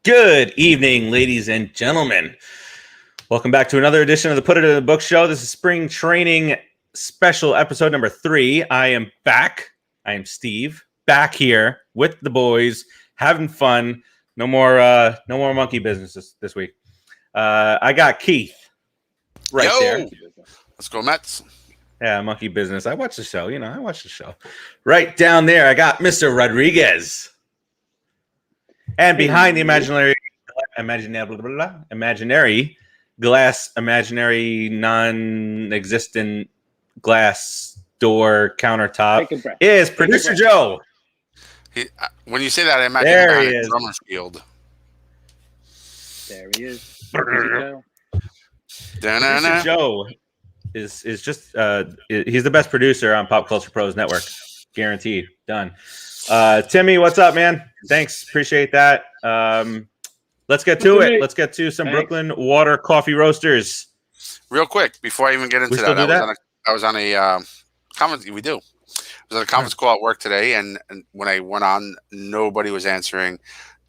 Good evening, ladies and gentlemen. Welcome back to another edition of the Put It in the Book Show. This is spring training special episode number 3. I am back. I am Steve, back here with the boys, having fun. No more monkey business this week. I got Keith right there. Let's go Mets. Yeah, monkey business. I watch the show. I watch the show. Right down there, I got Mr. Rodriguez. And behind the imaginary glass, imaginary non-existent glass door countertop is producer Joe. When you say that, I imagine there he is. Drummer's field. There he is. Producer Joe is just he's the best producer on PopCulturePros network, guaranteed. Done. Timmy, what's up, man? Thanks, appreciate that. Let's get to it. Let's get to some Brooklyn Water Coffee Roasters. Real quick, before I even get into that, I was on a conference. We do. I was on a conference call at work today, and when I went on, nobody was answering.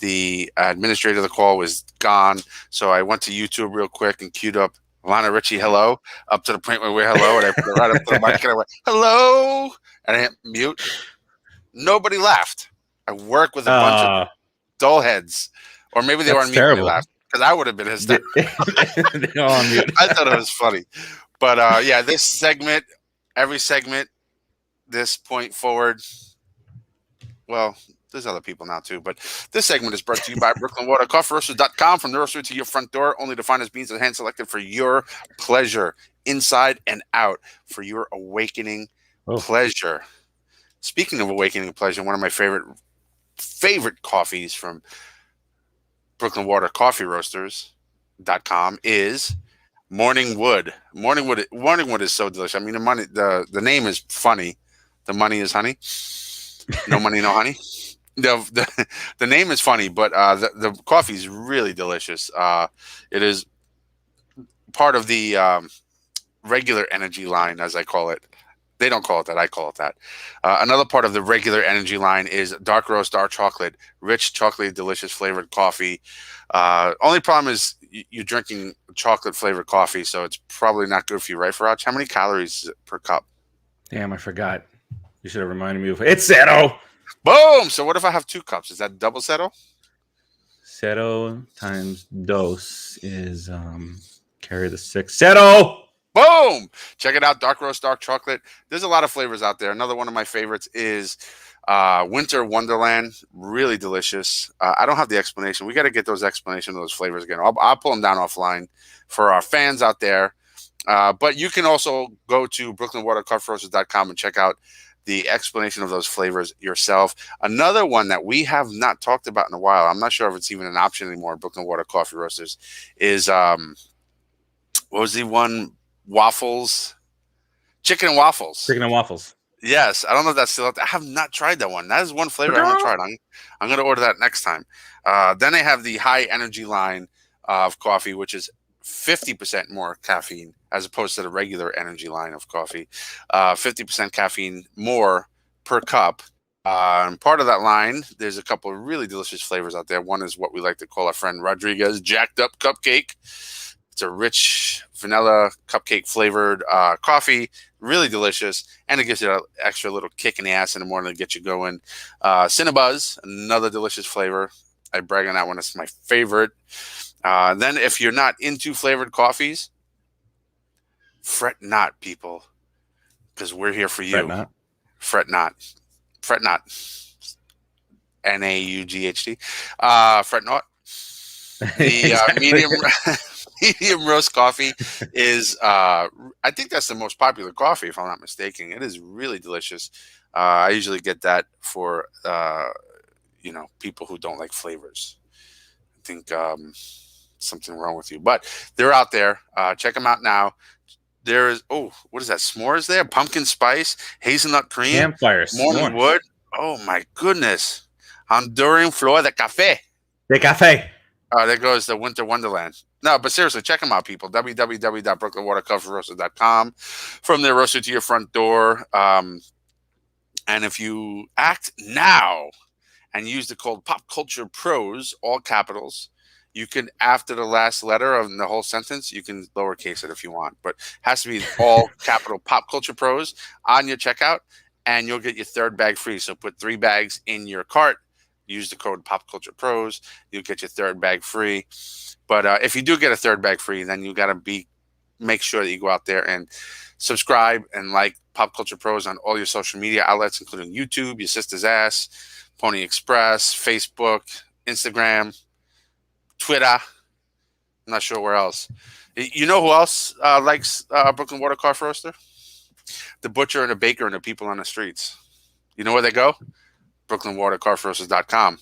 The administrator of the call was gone, so I went to YouTube real quick and queued up Lana Richie, hello, up to the point where we're hello, and I put it right up to the mic, and I went, hello, and I hit mute. Nobody laughed. I work with a bunch of dull heads. Or maybe they were on mute when they laughed. Because I would have been hysterical. I thought it was funny. But yeah, this segment, every segment, this point forward, well, there's other people now too. But this segment is brought to you by BrooklynWaterCoffeeRoasters.com. From the roaster to your front door, only the finest beans and hand selected for your pleasure, inside and out, for your awakening pleasure. Speaking of awakening pleasure, one of my favorite coffees from Brooklyn Water Coffee Roasters.com is Morning Wood. Morning Wood is so delicious. I mean, the name is funny. The money is honey. No money, no honey. The name is funny, but the coffee is really delicious. It is part of the regular energy line, as I call it. They don't call it that. I call it that. Another part of the regular energy line is dark roast, dark chocolate, rich, chocolatey, delicious flavored coffee. Only problem is you're drinking chocolate flavored coffee, so it's probably not good for you, right, Farace? How many calories is it per cup? Damn, I forgot. You should have reminded me of it. It's Zero. Boom. So what if I have 2 cups? Is that double Zero? Zero times dose is carry the 6. Zero. Boom! Check it out, dark roast, dark chocolate. There's a lot of flavors out there. Another one of my favorites is Winter Wonderland. Really delicious. I don't have the explanation. We got to get those explanations of those flavors again. I'll pull them down offline for our fans out there. But you can also go to BrooklynWaterCoffeeRoasters.com and check out the explanation of those flavors yourself. Another one that we have not talked about in a while, I'm not sure if it's even an option anymore at Brooklyn Water Coffee Roasters, is what was the one? Waffles, chicken and waffles. Yes, I don't know if that's still out there. I have not tried that one. That is one flavor I haven't tried. I'm going to order that next time. Then they have the high energy line of coffee, which is 50% more caffeine as opposed to the regular energy line of coffee. 50% caffeine more per cup. And part of that line, there's a couple of really delicious flavors out there. One is what we like to call our friend Rodriguez Jacked Up Cupcake. It's a rich vanilla cupcake flavored coffee, really delicious, and it gives you an extra little kick in the ass in the morning to get you going. Cinnabuzz, another delicious flavor. I brag on that one. It's my favorite. Then if you're not into flavored coffees, fret not, people, because we're here for you. Fret not. N-A-U-G-H-T. Fret not. The medium roast coffee is, I think that's the most popular coffee, if I'm not mistaken. It is really delicious. I usually get that for, people who don't like flavors. I think something wrong with you. But they're out there. Check them out now. There is, what is that? S'mores there? Pumpkin spice, hazelnut cream. Campfire. Morning wood. Oh, my goodness. Honduran flor de café. There goes the Winter Wonderland. No, but seriously, check them out, people. www.brooklynwatercoffeeroasters.com. From their roaster to your front door. And if you act now and use the code PopCulturePros, all capitals. You can, after the last letter of the whole sentence, you can lowercase it if you want, but it has to be all capital PopCulturePros on your checkout, and you'll get your third bag free. So put 3 bags in your cart, use the code PopCulturePros, you'll get your third bag free. But if you do get a third bag free, then you got to make sure that you go out there and subscribe and like Pop Culture Pros on all your social media outlets, including YouTube, Your Sister's Ass, Pony Express, Facebook, Instagram, Twitter. I'm not sure where else. You know who else likes Brooklyn Water Car Roaster? The butcher and the baker and the people on the streets. You know where they go? BrooklynWaterCarRoasters.com.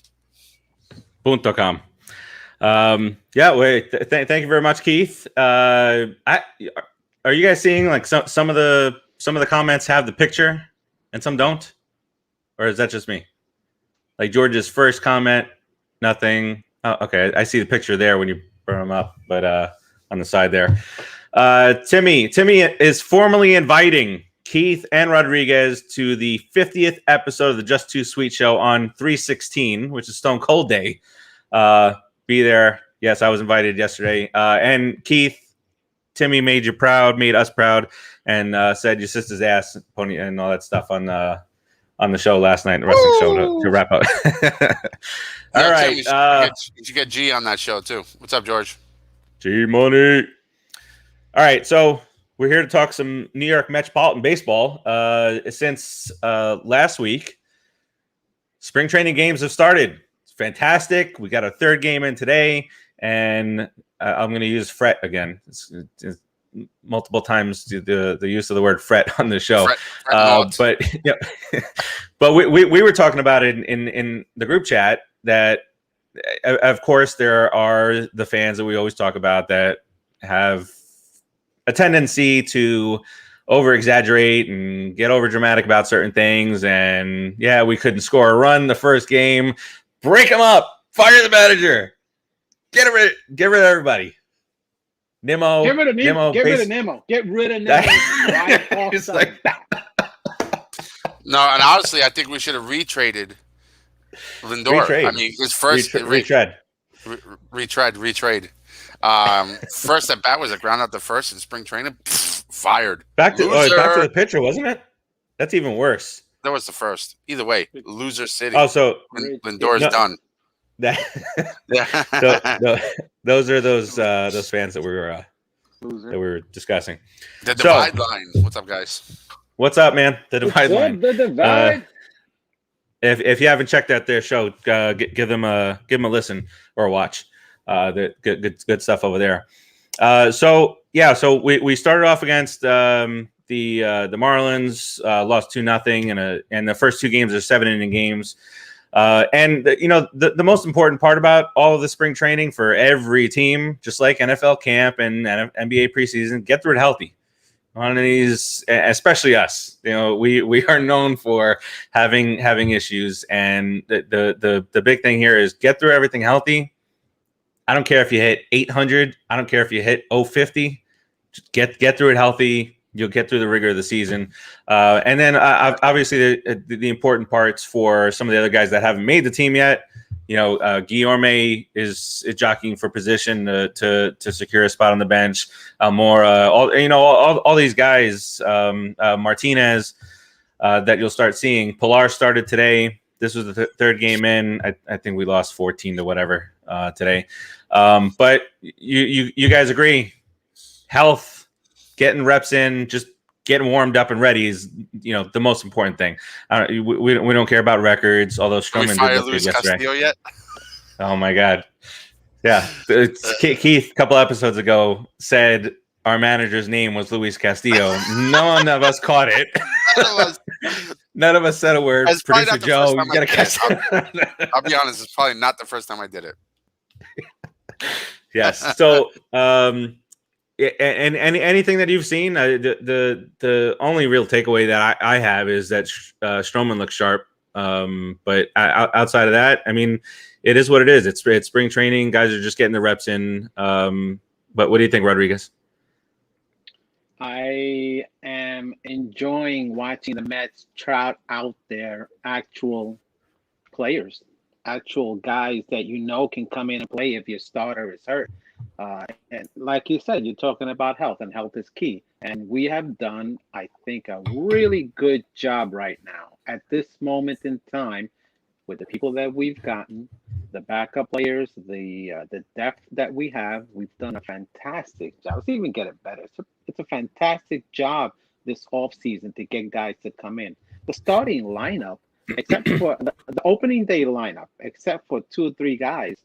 .com. Thank you very much, Keith. Are you guys seeing like some of the comments have the picture and some don't, or is that just me? Like George's first comment, nothing. Oh, okay, I see the picture there when you bring them up, but on the side there, Timmy is formally inviting Keith and Rodriguez to the 50th episode of the Just Too Sweet show on 3/16, which is Stone Cold Day. Be there. Yes, I was invited yesterday. And Keith, Timmy made us proud, and said your sister's ass, Pony, and all that stuff on the show last night, the wrestling show to wrap up. All right. Did you get G on that show too? What's up, George? G Money. All right, so we're here to talk some New York Metropolitan baseball. Since last week, spring training games have started. It's fantastic. We got our third game in today, and I'm going to use fret again. It's multiple times the use of the word fret on the show. But yeah, but we were talking about it in the group chat that, of course, there are the fans that we always talk about that have a tendency to over exaggerate and get over dramatic about certain things. And yeah, we couldn't score a run the first game. Break them up. Fire the manager. Get rid of everybody. Nimmo. Get rid of Nimmo. Get rid of Nimmo. It's like, no, and honestly, I think we should have retraded Lindor. I mean, his first retread. First at bat was a ground out the first in spring training. Fired. Back to the pitcher, wasn't it? That's even worse. That was the first. Either way, loser city. Oh, so Lindor's done. Those are those fans that we were discussing. The divide line. What's up, guys? What's up, man? The divide line. The divide. If you haven't checked out their show, give them a listen or a watch. Good stuff over there. So we started off against the Marlins, lost 2-0, and the first 2 games are 7-inning games. And the most important part about all of the spring training for every team, just like NFL camp and NBA preseason, get through it healthy. On these, especially us, we are known for having issues, and the big thing here is get through everything healthy. I don't care if you hit 800. I don't care if you hit 050. Just get through it healthy. You'll get through the rigor of the season. And then obviously the important parts for some of the other guys that haven't made the team yet. Guillorme is jockeying for position to secure a spot on the bench. All these guys, Martinez, that you'll start seeing. Pilar started today. This was the third game in. I think we lost 14 to whatever today. But you guys agree? Health, getting reps in, just getting warmed up and ready is the most important thing. We don't care about records, although Stroman did look good yesterday. Yet? Oh my God. Yeah. Keith, a couple episodes ago, said our manager's name was Luis Castillo. None of us caught it. None of us said a word. Producer Joe, you gotta catch it. I'll be honest, it's probably not the first time I did it. Yes. So and anything that you've seen, the only real takeaway that I have is that Stroman looks sharp. But outside of that, I mean, it is what it is. It's spring training. Guys are just getting the reps in. But what do you think, Rodriguez? I am enjoying watching the Mets trot out their actual players. actual guys that can come in and play if your starter is hurt. And like you said, you're talking about health, and health is key. And we have done, I think, a really good job right now at this moment in time with the people that we've gotten, the backup players, the depth that we have. We've done a fantastic job. Let's even get it better. It's a fantastic job this offseason to get guys to come in. The starting lineup, except for the opening day lineup, except for 2 or 3 guys,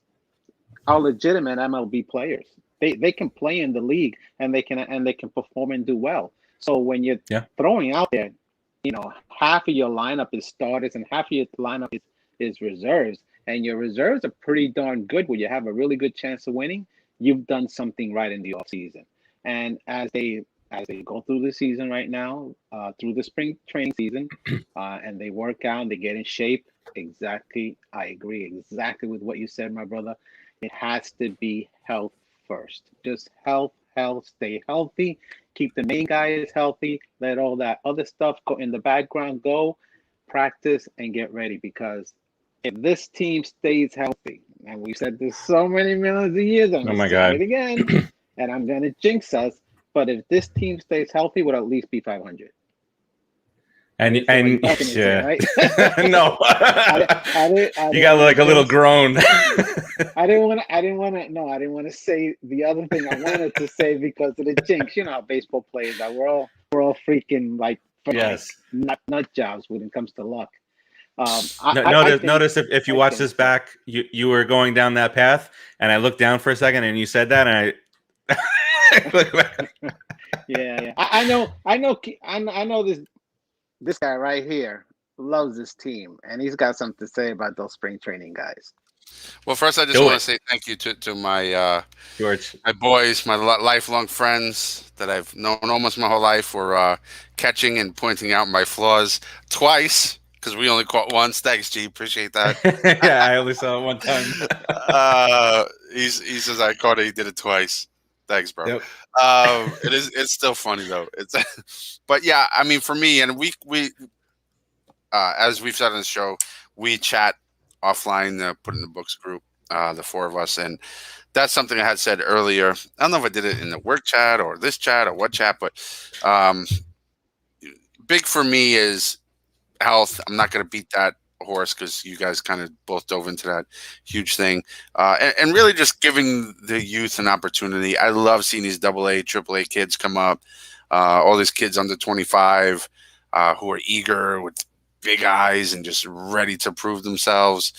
are legitimate MLB players. They can play in the league, and they can perform and do well. So when you're throwing out there, half of your lineup is starters and half of your lineup is reserves, and your reserves are pretty darn good where you have a really good chance of winning, you've done something right in the offseason. And as they go through the season right now, through the spring training season, and they work out and they get in shape, exactly, I agree exactly with what you said, my brother. It has to be health first. Just health, stay healthy, keep the main guys healthy, let all that other stuff go in the background, go practice and get ready, because if this team stays healthy, and we've said this so many millions of years, I'm going to say it again, and I'm going to jinx us, but if this team stays healthy, we'll at least be 500. And yeah, right? No, you got like a little groan. I didn't want to say the other thing I wanted to say because of the jinx. You know how baseball players are. We're all freaking like nut jobs when it comes to luck. Notice if you watch this back, you were going down that path, and I looked down for a second, and you said that, and I looked back. Yeah. I know this guy right here loves this team, and he's got something to say about those spring training guys. Well, first, I just want to say thank you to my George, my boys, my lifelong friends that I've known almost my whole life, for catching and pointing out my flaws twice, because we only caught once. Thanks, G. Appreciate that. Yeah, I only saw it one time. He says I caught it. He did it twice. Thanks, bro. Yep. It's still funny though. But yeah, I mean, for me, and we as we've said on the show, we chat offline, put in the books group, the 4 of us, and that's something I had said earlier. I don't know if I did it in the work chat or this chat or what chat, but big for me is health. I'm not going to beat that horse because you guys kind of both dove into that huge thing, and really just giving the youth an opportunity. I love seeing these AA, AAA kids come up, all these kids under 25 who are eager with big eyes and just ready to prove themselves.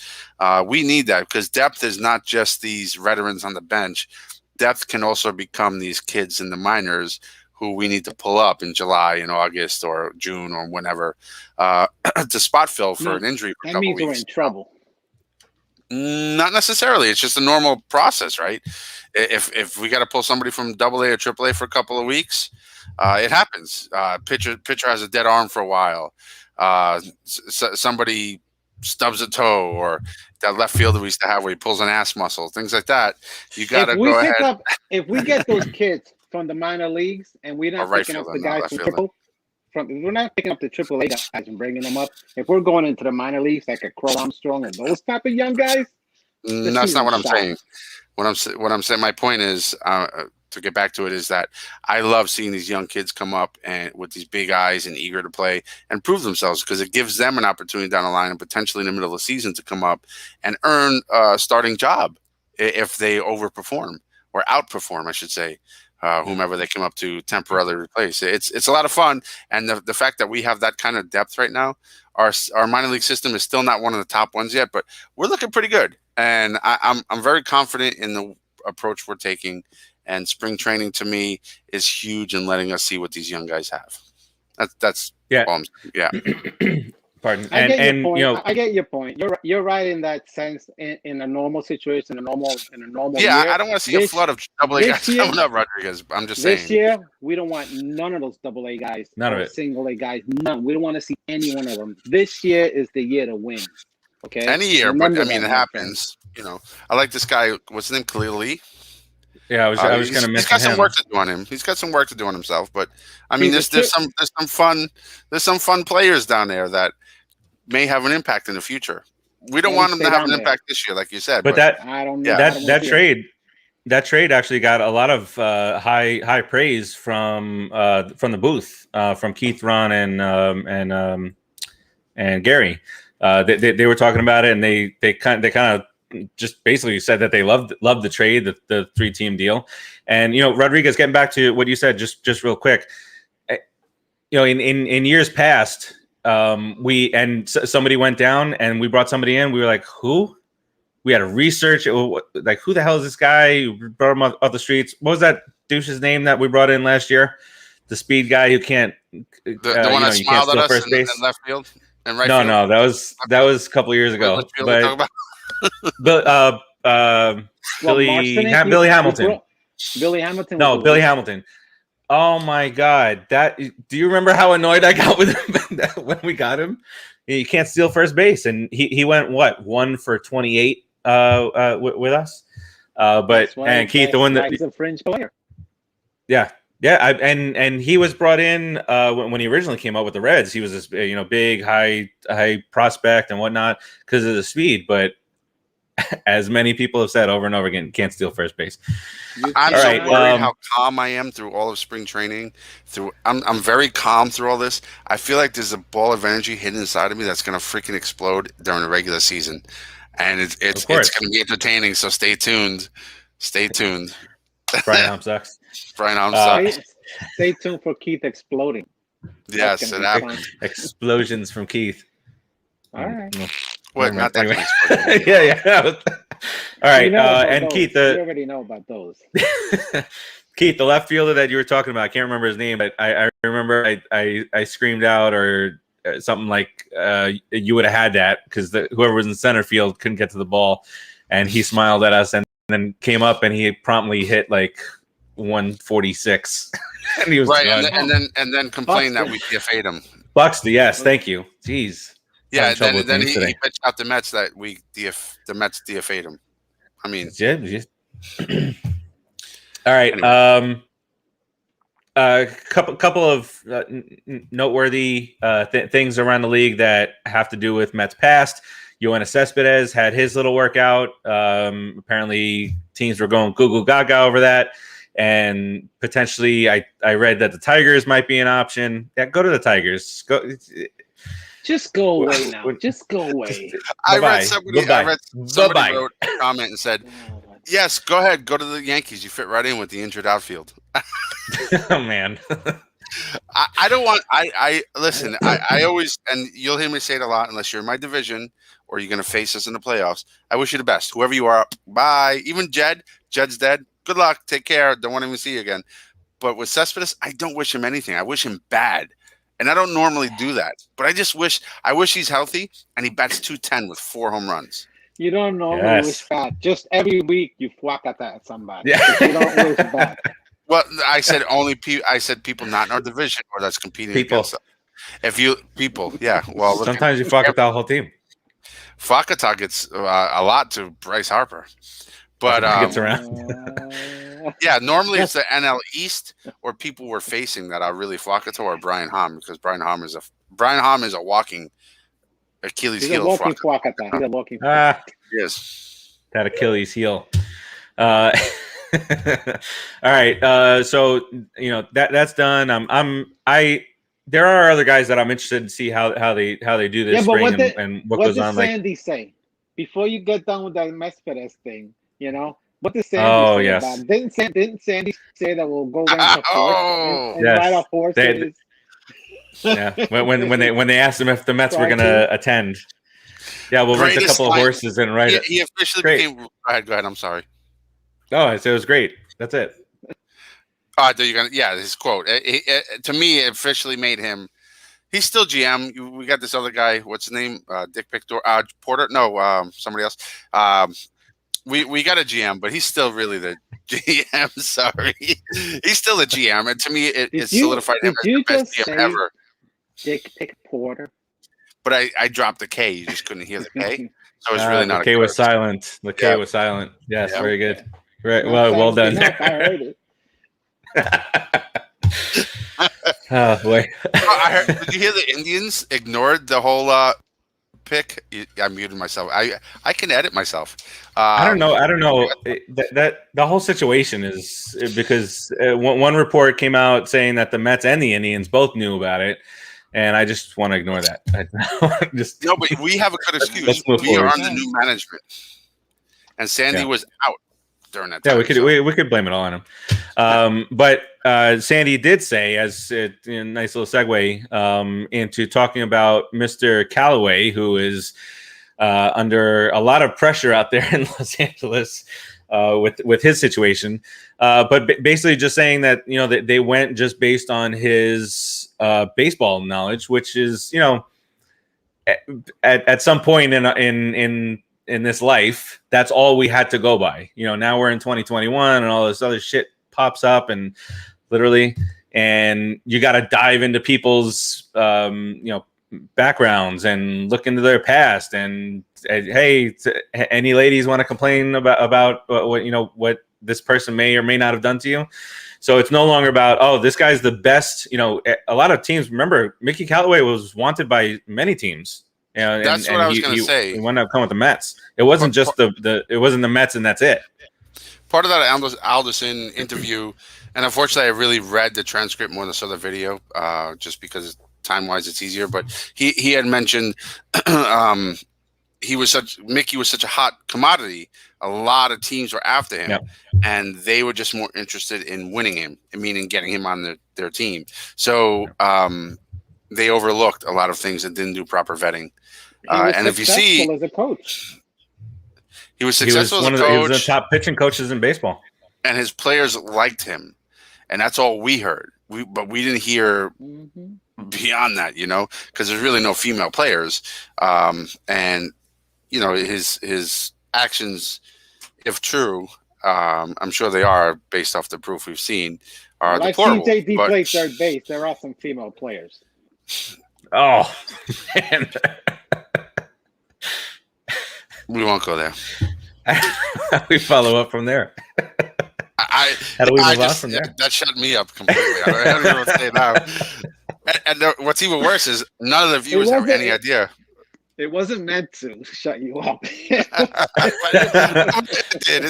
We need that, because depth is not just these veterans on the bench. Depth can also become these kids in the minors who we need to pull up in July and August or June or whenever to spot fill for an injury for a couple weeks. That means we're in trouble. Not necessarily. It's just a normal process, right? If we got to pull somebody from AA or AAA for a couple of weeks, it happens. Pitcher has a dead arm for a while. Somebody stubs a toe, or that left fielder we used to have where he pulls an ass muscle, things like that. You got to go ahead. If we get those kids from the minor leagues, and we're not picking up the guys we're not picking up the AAA guys and bringing them up. If we're going into the minor leagues like a Crow Armstrong and those type of young guys, that's not what I'm saying. What I'm saying, my point is, to get back to it, is that I love seeing these young kids come up and with these big eyes and eager to play and prove themselves, because it gives them an opportunity down the line and potentially in the middle of the season to come up and earn a starting job if they overperform or outperform, I should say. Whomever they come up to temporarily replace. It's a lot of fun, and the fact that we have that kind of depth right now, our minor league system is still not one of the top ones yet, but we're looking pretty good, and I'm very confident in the approach we're taking. And spring training to me is huge in letting us see what these young guys have. That's yeah. Pardon. I get your point. You're right in that sense. In a normal situation, in a normal year. I don't want to see a flood of AA guys coming up, Rodriguez. I'm just saying. This year, we don't want none of those AA guys. None of it. Single A guys. None. We don't want to see any one of them. This year is the year to win. Okay. Any year, but I mean, it happens. I like this guy. What's his name? Khalil Lee. Yeah, I was going to mention him. He's got some work to do on him. He's got some work to do on himself. But I mean, there's some fun players down there that may have an impact in the future. we don't want him to have an impact this year, like you said. But that I don't. Yeah. that trade actually got a lot of high praise from the booth, from Keith, Ron, and Gary. They were talking about it, and they kind of just basically said that they loved the trade, the 3-team deal. And Rodriguez, getting back to what you said, just real quick, in years past, somebody went down and we brought somebody in. We were like, who? We had to research it, like, who the hell is this guy? We brought him off the streets. What was that douche's name that we brought in last year? The speed guy who can't. The one that smiled at us in left field and right field. No, that was a couple of years ago. But Billy Hamilton. Billy Hamilton. No, Billy Hamilton. Oh my God! Do you remember how annoyed I got with him when we got him? You can't steal first base, and he went 1 for 28 with us. And Keith, the one that he's a fringe player. Yeah. And he was brought in when he originally came up with the Reds. He was this big high prospect and whatnot because of the speed, but as many people have said over and over again, can't steal first base. I'm worried how calm I am through all of spring training. I'm very calm through all this. I feel like there's a ball of energy hidden inside of me that's going to freaking explode during the regular season, and it's going to be entertaining. So stay tuned. Brian Hom sucks. Stay tuned for Keith exploding. Yes, it happened. Explosions from Keith. All right. What? Not that anyway. Yeah. All right. And those. Keith, we already know about those. Keith, the left fielder that you were talking about, I can't remember his name, but I remember I screamed out or something like you would have had that because whoever was in center field couldn't get to the ball, and he smiled at us and then came up and he promptly hit like 146. And he was right, and then complained that we DFA'd him. Buxton, yes, thank you. Jeez. Yeah, then he bitched out the Mets that the Mets DFA'd him. I mean, all right. Anyway. Couple of noteworthy things around the league that have to do with Mets past. Yoenis Cespedes had his little workout. Apparently, teams were going goo gaga over that, and potentially, I read that the Tigers might be an option. Yeah, go to the Tigers. Just go away now. Just go away. I read somebody wrote a comment and said, yes, go ahead. Go to the Yankees. You fit right in with the injured outfield. Oh, man. I don't want – listen, I always – and you'll hear me say it a lot unless you're in my division or you're going to face us in the playoffs. I wish you the best. Whoever you are, bye. Even Jed's dead. Good luck. Take care. Don't want to even see you again. But with Cespedes, I don't wish him anything. I wish him bad. And I don't normally do that, but I wish he's healthy and he bats .210 with 4 home runs. You don't normally wish bad. Just every week you Fwakata at somebody. Yeah. You don't wish bad. Well, I said people not in our division or that's competing against us. Yeah. Well, sometimes you Fwakata the whole team. Fwakata gets a lot to Bryce Harper, but gets around. Yeah, normally it's the NL East or people we're facing that are really Fwakata or Brian Hom because Brian Hom is a walking Achilles heel. He's a walking Fwakata. He's a walking. Yes, that Achilles heel. All right. So that's done. There are other guys that I'm interested to see how they do this spring and what goes on. What did Sandy say before you get done with that Cespedes thing? What did Sandy say about it? Didn't Sandy say that we'll go down to fourth and ride our horses? Yeah, when they asked him if the Mets were going to attend. Yeah, we'll rent a couple of horses and ride it. He officially became. Go ahead. I'm sorry. Oh, I said it was great. That's it. His quote. To me, it officially made him. He's still GM. We got this other guy. What's his name? Dick Porter? No, somebody else. We got a GM, but he's still really the GM. Sorry, he's still a GM, and to me, it solidified him as the best GM ever. Dick Porter. But I dropped the K. You just couldn't hear the K, so it's really not. The K was silent. The K was silent. Yes, very good. Right. Well done. I heard it. Oh boy! Did you hear the Indians ignored the whole pick. I muted myself. I can edit myself. I don't know. That the whole situation is because one report came out saying that the Mets and the Indians both knew about it, and I just want to ignore that. No, but we have a good excuse. We are under new management, and Sandy was out during that time. Yeah, we could blame it all on him. But Sandy did say, as a nice little segue into talking about Mr. Callaway, who is under a lot of pressure out there in Los Angeles with his situation, but basically just saying that that they went just based on his baseball knowledge, which is at some point in this life, that's all we had to go by. Now we're in 2021 and all this other shit pops up and you got to dive into people's, backgrounds and look into their past. And hey, any ladies want to complain about what this person may or may not have done to you? So it's no longer about, oh, this guy's the best. A lot of teams, remember, Mickey Callaway was wanted by many teams. That's what I was going to say. He wound up coming with the Mets. It wasn't just it wasn't the Mets and that's it. Part of that Alderson interview, and unfortunately, I really read the transcript more than saw the video, just because time-wise it's easier. But he had mentioned Mickey was such a hot commodity. A lot of teams were after him, and they were just more interested in winning him, meaning getting him on their team. So they overlooked a lot of things and didn't do proper vetting. And if you see, as a coach, he was successful as a coach. He was the top pitching coaches in baseball, and his players liked him, and that's all we heard. But we didn't hear beyond that, because there's really no female players, and his actions, if true, I'm sure they are based off the proof we've seen, are deplorable. I've seen JD play third base. There are some female players. Oh, man. We won't go there. We follow up from there. How do we move on from there? That shut me up completely. I don't know what to say now. And what's even worse is none of the viewers have any idea. It wasn't meant to shut you up. It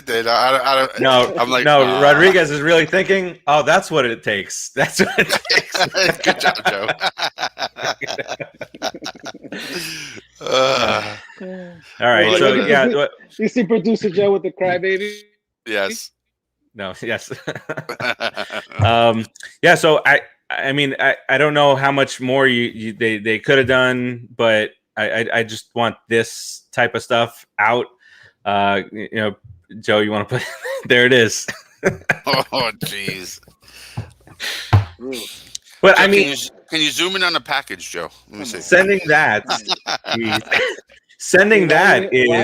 did. I'm like, Rodriguez is really thinking, oh, that's what it takes. That's what it takes. Good job, Joe. All right. So, you see producer Joe with the crybaby? Yes. No. Yes. So I mean, I don't know how much more they could have done, but I just want this type of stuff out. Joe, you want to put there? It is. Oh, jeez. But Joe, I mean, can you zoom in on the package, Joe? Let me see. Sending that. Why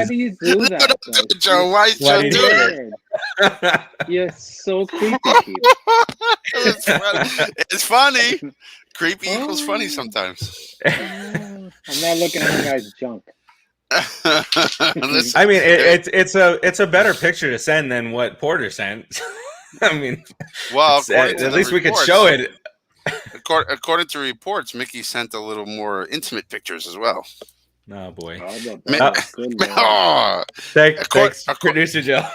do you do that, Joe? Why do you do it? You're so creepy. It's funny. Creepy equals funny sometimes. I'm not looking at the guy's junk. I mean, it's a better picture to send than what Porter sent. I mean, well, at least we could show it. According to reports, Mickey sent a little more intimate pictures as well. Oh boy! Thanks, producer Joe.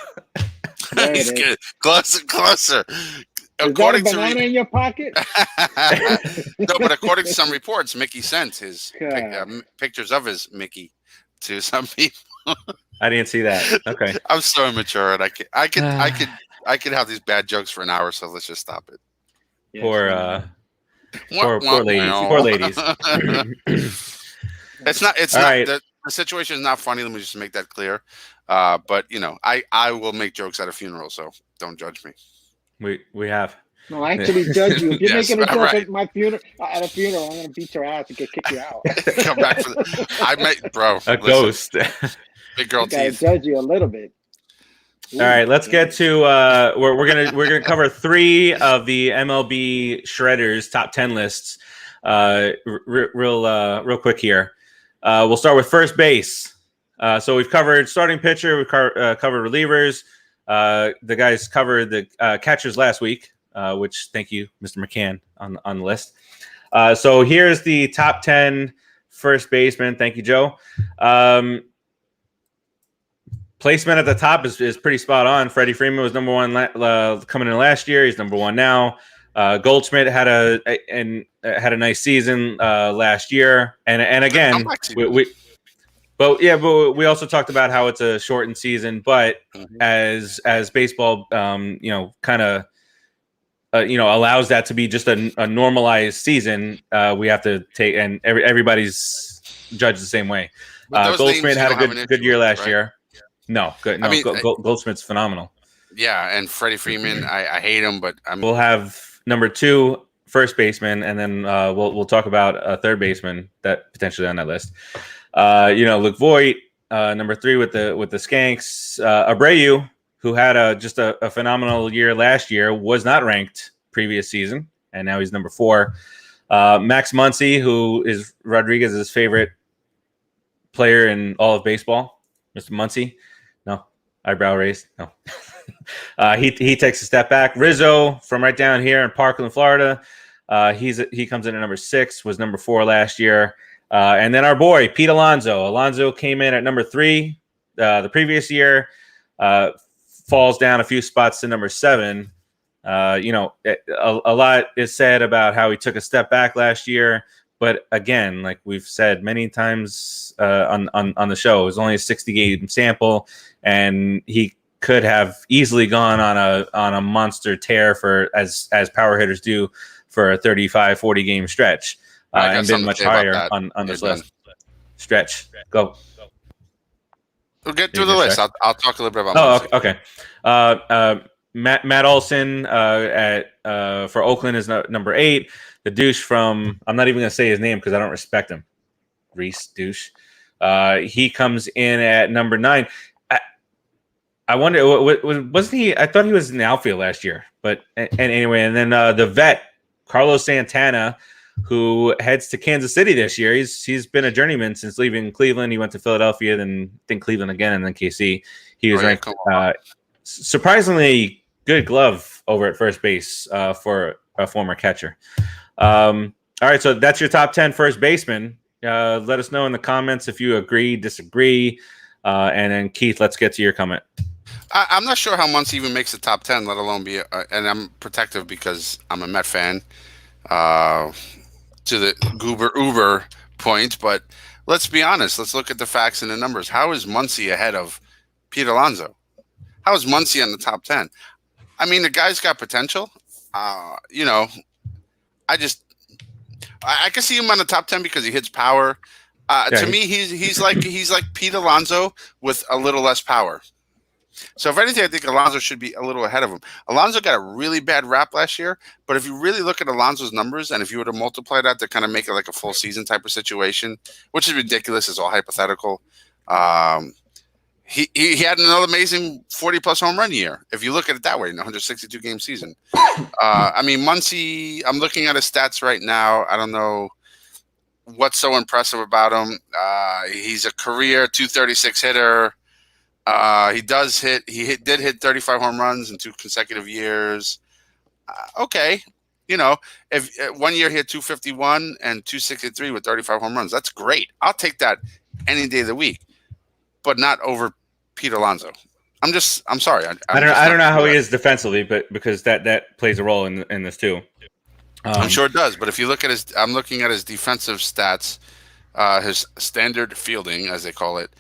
He's good. Closer. Is that a banana in your pocket? No, but according to some reports, Mickey sent his pictures of his Mickey to some people. I didn't see that. Okay, I'm so immature, and I could have these bad jokes for an hour. So let's just stop it. Poor ladies. It's not. Right. The situation is not funny. Let me just make that clear. But I will make jokes at a funeral, so don't judge me. We have. No, I actually judge you. If you're making a joke at my funeral, I'm gonna beat your ass and kick you out. Come back for ghost. Big girl teeth. Judge you a little bit. All right, let's get to we're gonna cover 3 of the MLB Shredders top 10 lists. Real quick here. We'll start with first base. So we've covered starting pitcher. We've covered relievers. The guys covered the catchers last week, which thank you, Mr. McCann, on the list. So here's the top 10 first baseman. Thank you, Joe. Placement at the top is pretty spot on. Freddie Freeman was number one coming in last year. He's number one now. Goldschmidt had a nice season last year, and again but we also talked about how it's a shortened season. But as baseball, kind of allows that to be just a normalized season, we have to take, and everybody's judged the same way. Goldschmidt had a good year last year. No, good. No, Goldschmidt's phenomenal. Yeah, and Freddie Freeman, I hate him, but we'll have number 2 first baseman, and then we'll talk about a third baseman that potentially on that list. Luke Voigt, number 3 with the Skanks. Abreu, who had just a phenomenal year last year, was not ranked previous season, and now he's number 4. Max Muncy, who is Rodriguez's favorite player in all of baseball, Mr. Muncy. No, eyebrow raised. No. He takes a step back. Rizzo from right down here in Parkland, Florida. He comes in at number 6, was number 4 last year. And then our boy, Pete Alonso. Alonso came in at number 3 the previous year, falls down a few spots to number 7. A lot is said about how he took a step back last year. But again, like we've said many times on the show, it was only a 60-game sample, and he could have easily gone on a monster tear for as power hitters do for a 35-40 game stretch, and been much higher on this list. Stretch, go. We'll get through the list. I'll talk a little bit about. Okay. Matt Olson for Oakland is number 8. The douche from, I'm not even going to say his name because I don't respect him. Reese douche. He comes in at number 9. I wonder, wasn't he? I thought he was in the outfield last year. But anyway, and then the vet, Carlos Santana, who heads to Kansas City this year. He's been a journeyman since leaving Cleveland. He went to Philadelphia, then I think Cleveland again, and then KC. He was ranked surprisingly good glove over at first base for a former catcher. All right, so that's your top 10 first baseman. Let us know in the comments if you agree, disagree. And then Keith, let's get to your comment. I'm not sure how Muncy even makes the top 10, let alone be and I'm protective because I'm a Met fan to the Uber point. But let's be honest. Let's look at the facts and the numbers. How is Muncy ahead of Pete Alonso? How is Muncy on the top 10? I mean, the guy's got potential. I can see him on the top 10 because he hits power. To me, he's like Pete Alonso with a little less power. So if anything, I think Alonso should be a little ahead of him. Alonso got a really bad rap last year, but if you really look at Alonso's numbers, and if you were to multiply that to kind of make it like a full season type of situation, which is ridiculous, it's all hypothetical. He had another amazing 40-plus home run year, if you look at it that way, in a 162-game season. Muncy, I'm looking at his stats right now. I don't know what's so impressive about him. He's a career 236 hitter. He did hit 35 home runs in 2 consecutive years. Okay. If 1 year he had 251 and 263 with 35 home runs, that's great. I'll take that any day of the week, but not over Pete Alonso. I'm sorry. I don't know how he is defensively, but because that plays a role in this too. I'm sure it does. But if you look at I'm looking at his defensive stats, his standard fielding, as they call it.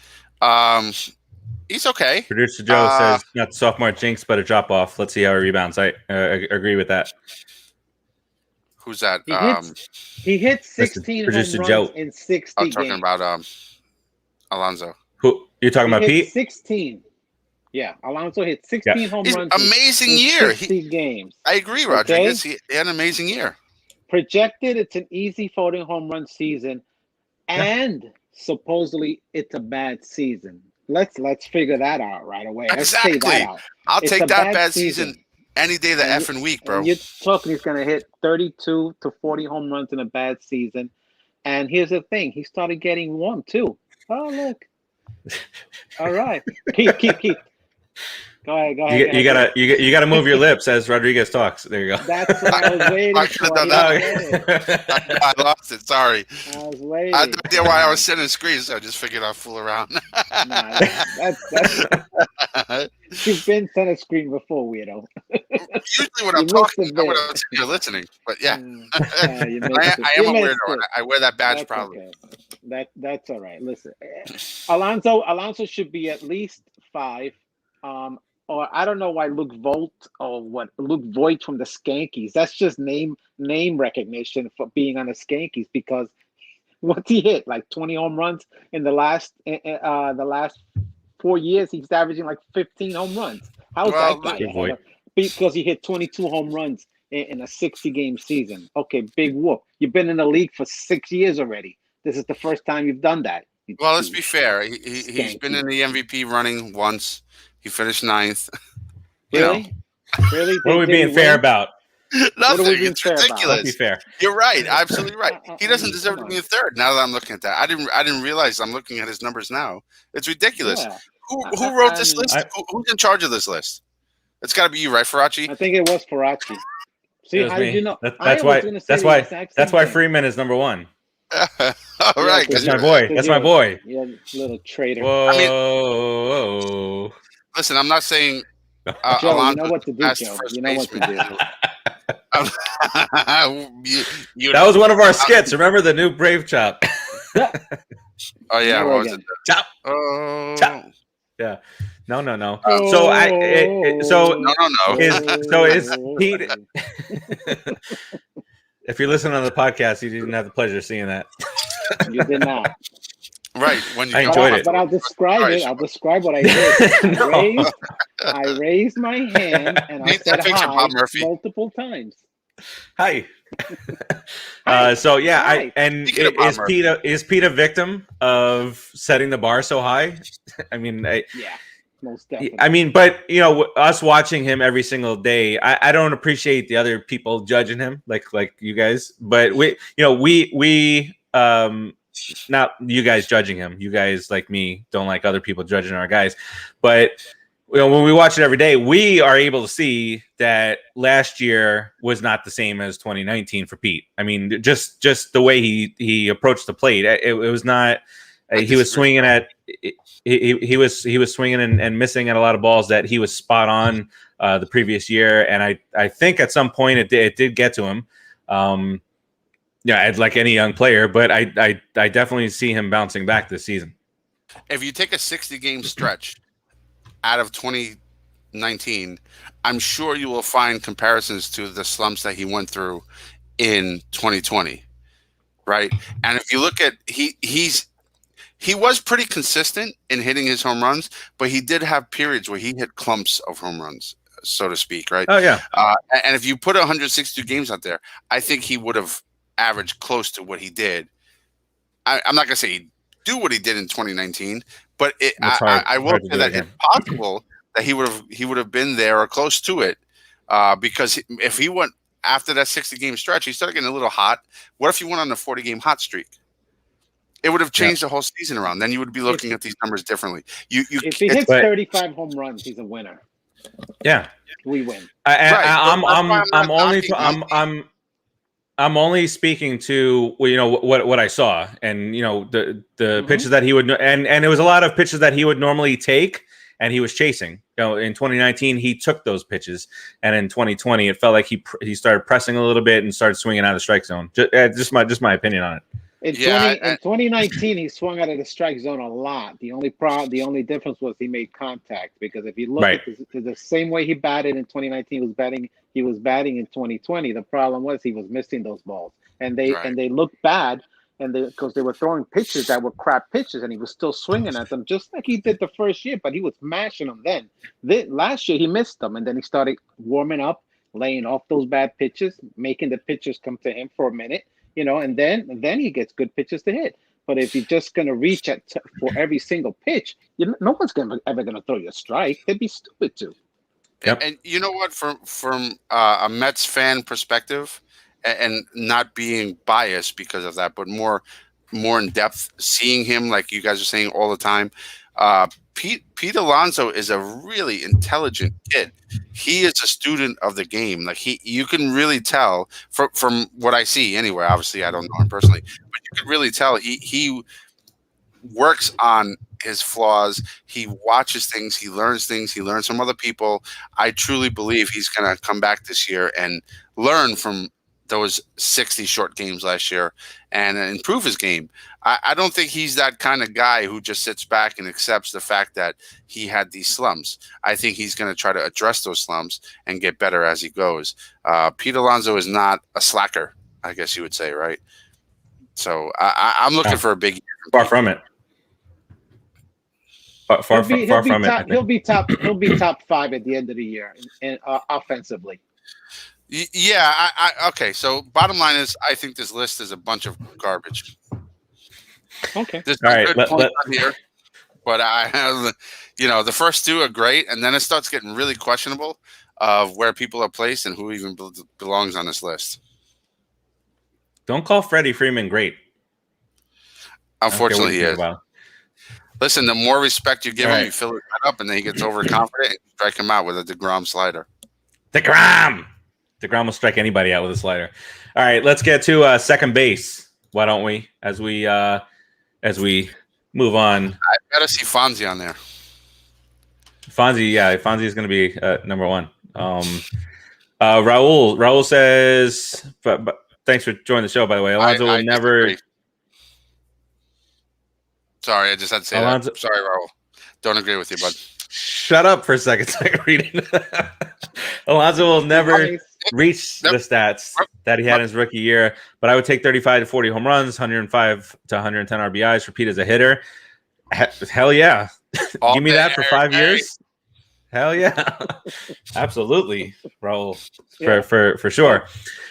He's okay. Producer Joe says not the sophomore jinx, but a drop off. Let's see how he rebounds. I agree with that. Who's that? He hit 16 home runs Joe. In 60 games. I'm talking about Alonso. Who you're talking about? Pete? 16. Yeah, Alonso hit 16 home runs. Amazing year. 60 games. I agree, Rodriguez. He had an amazing year. Projected, it's an easy 40 home run season, and supposedly it's a bad season. Let's figure that out right away. Exactly. Let's say that out. I'll take that bad season any day of the effing week, bro. You're talking he's going to hit 32 to 40 home runs in a bad season. And here's the thing. He started getting warm, too. Oh, look. All right. Keith. Go ahead. You gotta move your lips as Rodriguez talks. There you go. That's what I was waiting I could have done that. I lost it. Sorry. I was waiting. I had no idea why I was sitting on the screen, so I just figured I'd fool around. Nah, that's you've been center screen before, weirdo. Usually when I'm talking, I would have you're listening. But yeah, I am a weirdo. I wear that badge proudly. Okay. That's all right. Listen, Alonso should be at least 5. Or I don't know why Luke Voigt from the Skankies. That's just name recognition for being on the Skankies, because what's he hit? Like 20 home runs in the last 4 years. He's averaging like 15 home runs. How's that guy? Because he hit 22 home runs in a 60-game season. Okay, big whoop. You've been in the league for 6 years already. This is the first time you've done that. Well, let's be fair. He's been in the MVP running once. He finished 9th. Really? Really? What are we being fair about? Nothing. It's ridiculous. Be fair. You're right. Absolutely right. He doesn't deserve to be in 3rd. Now that I'm looking at that, I didn't realize I'm looking at his numbers now. It's ridiculous. Yeah. Who wrote this list? Who's in charge of this list? It's got to be you, right, Farace? I think it was Farace. See, how did you know? That's why Freeman is number 1. All right, that's my boy. That's my boy. Yeah, little traitor. Whoa. Listen, I'm not saying. Joe, you know what to do, Joe. You know what to do. That was one of our skits. Remember the new Brave Chop? Oh yeah, what was it? Chop. Oh. Chop. Yeah. No. No. Is Pete? If you're listening on the podcast, you didn't have the pleasure of seeing that. You did not. Right. When I enjoyed it. But I'll describe it. I'll describe what I did. I raised my hand and I said hi multiple times. Hi. So yeah, hi. Is Pete a victim of setting the bar so high? I mean, yeah. Most definitely. I mean, but us watching him every single day, I don't appreciate the other people judging him like you guys. But we not you guys judging him. You guys, like me, don't like other people judging our guys. But when we watch it every day, we are able to see that last year was not the same as 2019 for Pete. I mean, just the way he approached the plate, it was not. He was swinging at. He was swinging and missing at a lot of balls that he was spot on the previous year, and I think at some point it did get to him. Like any young player, but I definitely see him bouncing back this season. If you take a 60-game stretch out of 2019, I'm sure you will find comparisons to the slumps that he went through in 2020, right? And if you look at he was pretty consistent in hitting his home runs, but he did have periods where he hit clumps of home runs, so to speak, right? Oh, yeah. And if you put 162 games out there, I think he would have averaged close to what he did. I'm not going to say he'd do what he did in 2019, but I will say that it's possible that he would have been there or close to it, because if he went after that 60-game stretch, he started getting a little hot. What if he went on a 40-game hot streak? It would have changed the whole season around. Then you would be looking at these numbers differently. If he hits 35 home runs, he's a winner. Yeah, we win. I'm only speaking to what I saw, and the pitches that he would, and it was a lot of pitches that he would normally take, and he was chasing. In 2019 he took those pitches, and in 2020 it felt like he started pressing a little bit and started swinging out of the strike zone. Just my opinion on it. In 2019, he swung out of the strike zone a lot. The only difference was he made contact, because if you look at the same way he batted in 2019, he was batting in 2020. The problem was he was missing those balls, and they looked bad, because they were throwing pitches that were crap pitches, and he was still swinging at them just like he did the first year, but he was mashing them then. Last year he missed them, and then he started warming up, laying off those bad pitches, making the pitchers come to him for a minute. And then he gets good pitches to hit. But if you're just going to reach for every single pitch, no one's ever going to throw you a strike. They'd be stupid to. Yep. And you know what? From a Mets fan perspective, and not being biased because of that, but more in depth, seeing him like you guys are saying all the time, Pete Alonso is a really intelligent kid. He is a student of the game. Like you can really tell from what I see anyway. Obviously, I don't know him personally, but you can really tell he works on his flaws. He watches things. He learns things. He learns from other people. I truly believe he's going to come back this year and learn from those 60 short games last year and improve his game. I don't think he's that kind of guy who just sits back and accepts the fact that he had these slumps. I think he's going to try to address those slumps and get better as he goes. Pete Alonso is not a slacker, I guess you would say, right? So I'm looking for a big year. Far from it. Far from it. He'll be top 5 at the end of the year, and offensively. Yeah. Okay. So bottom line is, I think this list is a bunch of garbage. Okay. There's good points on here, but I have, the first 2 are great, and then it starts getting really questionable of where people are placed and who even belongs on this list. Don't call Freddie Freeman great. Unfortunately, he is. Listen, the more respect you give him, you fill it up, and then he gets overconfident and strike him out with a DeGrom slider. DeGrom will strike anybody out with a slider. All right, let's get to second base. Why don't we? As we move on. I gotta see Fonzie on there. Fonzie is going to be number 1. Raul says, but thanks for joining the show, by the way. Alonso will never. Disagree. Sorry, I just had to say that. Sorry, Raul. Don't agree with you, bud. Shut up for a second so I can read it. Alonso will never reach the stats that he had in his rookie year, but I would take 35 to 40 home runs, 105 to 110 RBIs for Pete as a hitter. Hell yeah. Give me that for 5 years. Hell yeah. Absolutely, Raul. For sure.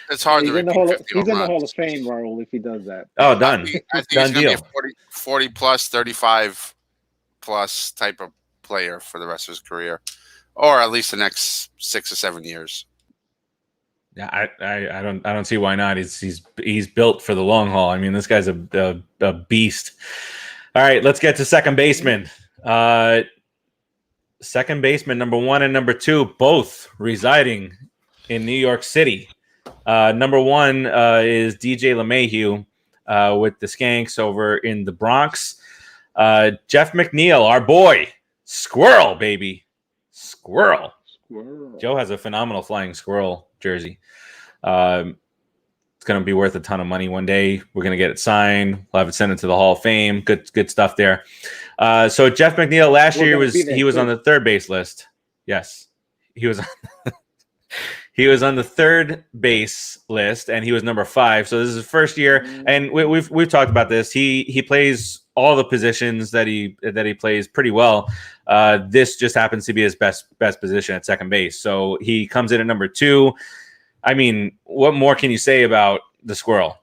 It's hard to repeat 50 He's in the Hall of Fame, Raul, if he does that. Oh, done. I think done he's deal. Be a 40 plus, 35 plus type of player for the rest of his career, or at least the next 6 or 7 years. Yeah, I don't see why not. He's built for the long haul. I mean, this guy's a beast. All right, let's get to second baseman. Second baseman number 1 and number 2, both residing in New York City. Number 1 is DJ LeMahieu with the Skanks over in the Bronx. Jeff McNeil, our boy, Squirrel, baby. Squirrel. Joe has a phenomenal flying squirrel jersey. It's going to be worth a ton of money one day. We're going to get it signed. We'll have it sent into the Hall of Fame. Good stuff there. So Jeff McNeil last year was on the third base list. Yes, he was. He was on the third base list, and he was number 5. So this is his first year, and we've talked about this. He plays all the positions that he plays pretty well. This just happens to be his best position at second base. So he comes in at number 2. I mean, what more can you say about the Squirrel?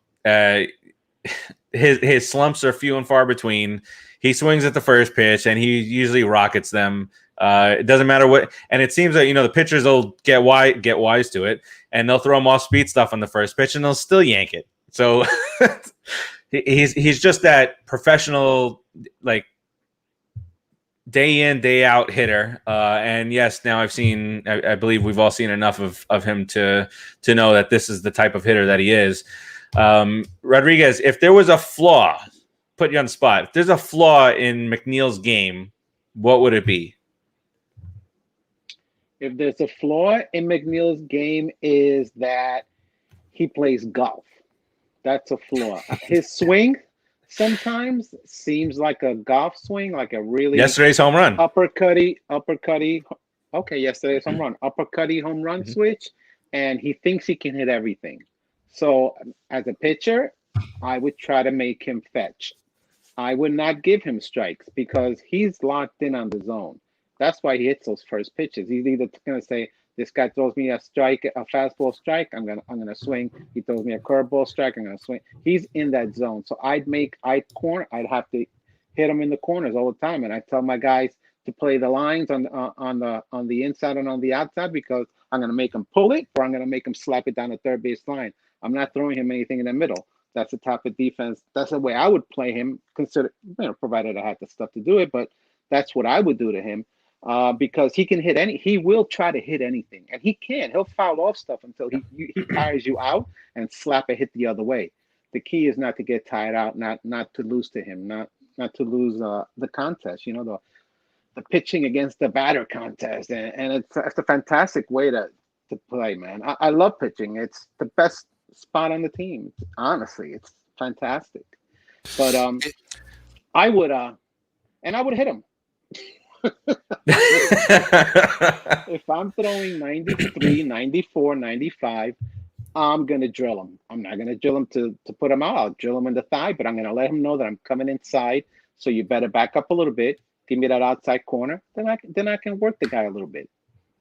His slumps are few and far between. He swings at the first pitch, and he usually rockets them. It doesn't matter what, and it seems that the pitchers will get wise to it, and they'll throw him off speed stuff on the first pitch, and they'll still yank it. So he's just that professional, like day in day out hitter. And yes, now I believe we've all seen enough of him to know that this is the type of hitter that he is. Rodriguez, if there was a flaw, put you on the spot. If there's a flaw in McNeil's game, what would it be? If there's a flaw in McNeil's game, is that he plays golf. That's a flaw. His swing sometimes seems like a golf swing, like a really yesterday's home run. Uppercutty. Okay, yesterday's home run. Uppercutty home run switch, and he thinks he can hit everything. So as a pitcher, I would try to make him fetch. I would not give him strikes because he's locked in on the zone. That's why he hits those first pitches. He's either going to say, this guy throws me a fastball strike, I'm gonna swing. He throws me a curveball strike, I'm gonna swing. He's in that zone. So I'd have to hit him in the corners all the time. And I tell my guys to play the lines on the inside and on the outside, because I'm gonna make him pull it, or I'm gonna make him slap it down the third base line. I'm not throwing him anything in the middle. That's the type of defense. That's the way I would play him, provided I had the stuff to do it. But That's what I would do to him, because he can hit he will try to hit anything, and he can. He'll foul off stuff until he tires you out and slap a hit the other way. The key is not to get tired out, not to lose to him, not to lose the contest. The pitching against the batter contest, and it's a fantastic way to play, man. I love pitching. It's the best spot on the team. Honestly, it's fantastic. But I would hit him. If I'm throwing 93, 94, 95, I'm going to drill him. I'm not going to drill him to put him out. I'll drill him in the thigh, but I'm going to let him know that I'm coming inside. So you better back up a little bit. Give me that outside corner. Then I can work the guy a little bit.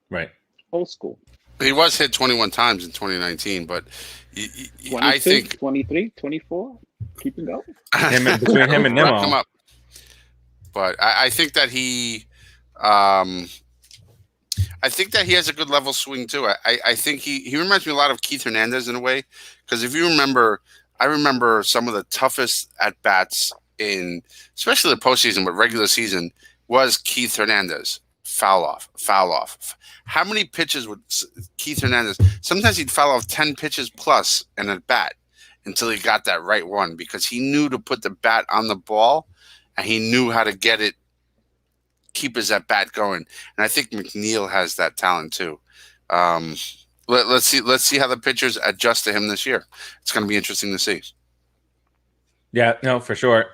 Right. Old school. He was hit 21 times in 2019, but I think 23, 24. Keep it going. Between him and Nemo. But I think that he has a good level swing too. I think he reminds me a lot of Keith Hernandez in a way, because if you remember, I remember some of the toughest at bats in especially the postseason, but regular season, was Keith Hernandez. Foul off. How many pitches would Keith Hernandez? Sometimes he'd foul off 10 pitches plus in a bat until he got that right one, because he knew to put the bat on the ball and he knew how to get it, keep his at bat going. And I think McNeil has that talent too. Let's see how the pitchers adjust to him this year. It's going to be interesting to see. Yeah, no, for sure.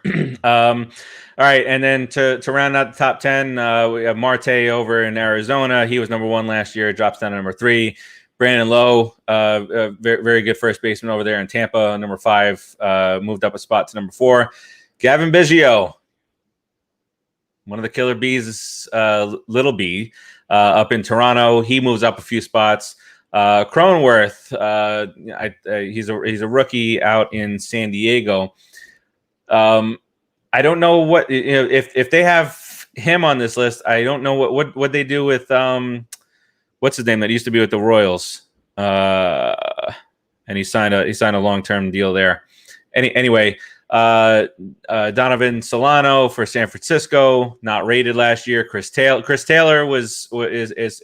All right, and then to round out the top 10, we have Marte over in Arizona. He was number 1 last year, drops down to number 3. Brandon Lowe, very, very good first baseman over there in Tampa, number 5, moved up a spot to number 4. Gavin Biggio, one of the killer bees, little B, up in Toronto. He moves up a few spots. Cronenworth, he's a rookie out in San Diego. I don't know what, if they have him on this list. I don't know what they do with what's his name that used to be with the Royals, and he signed a long-term deal there. Anyway, Donovan Solano for San Francisco, not rated last year. Chris Taylor is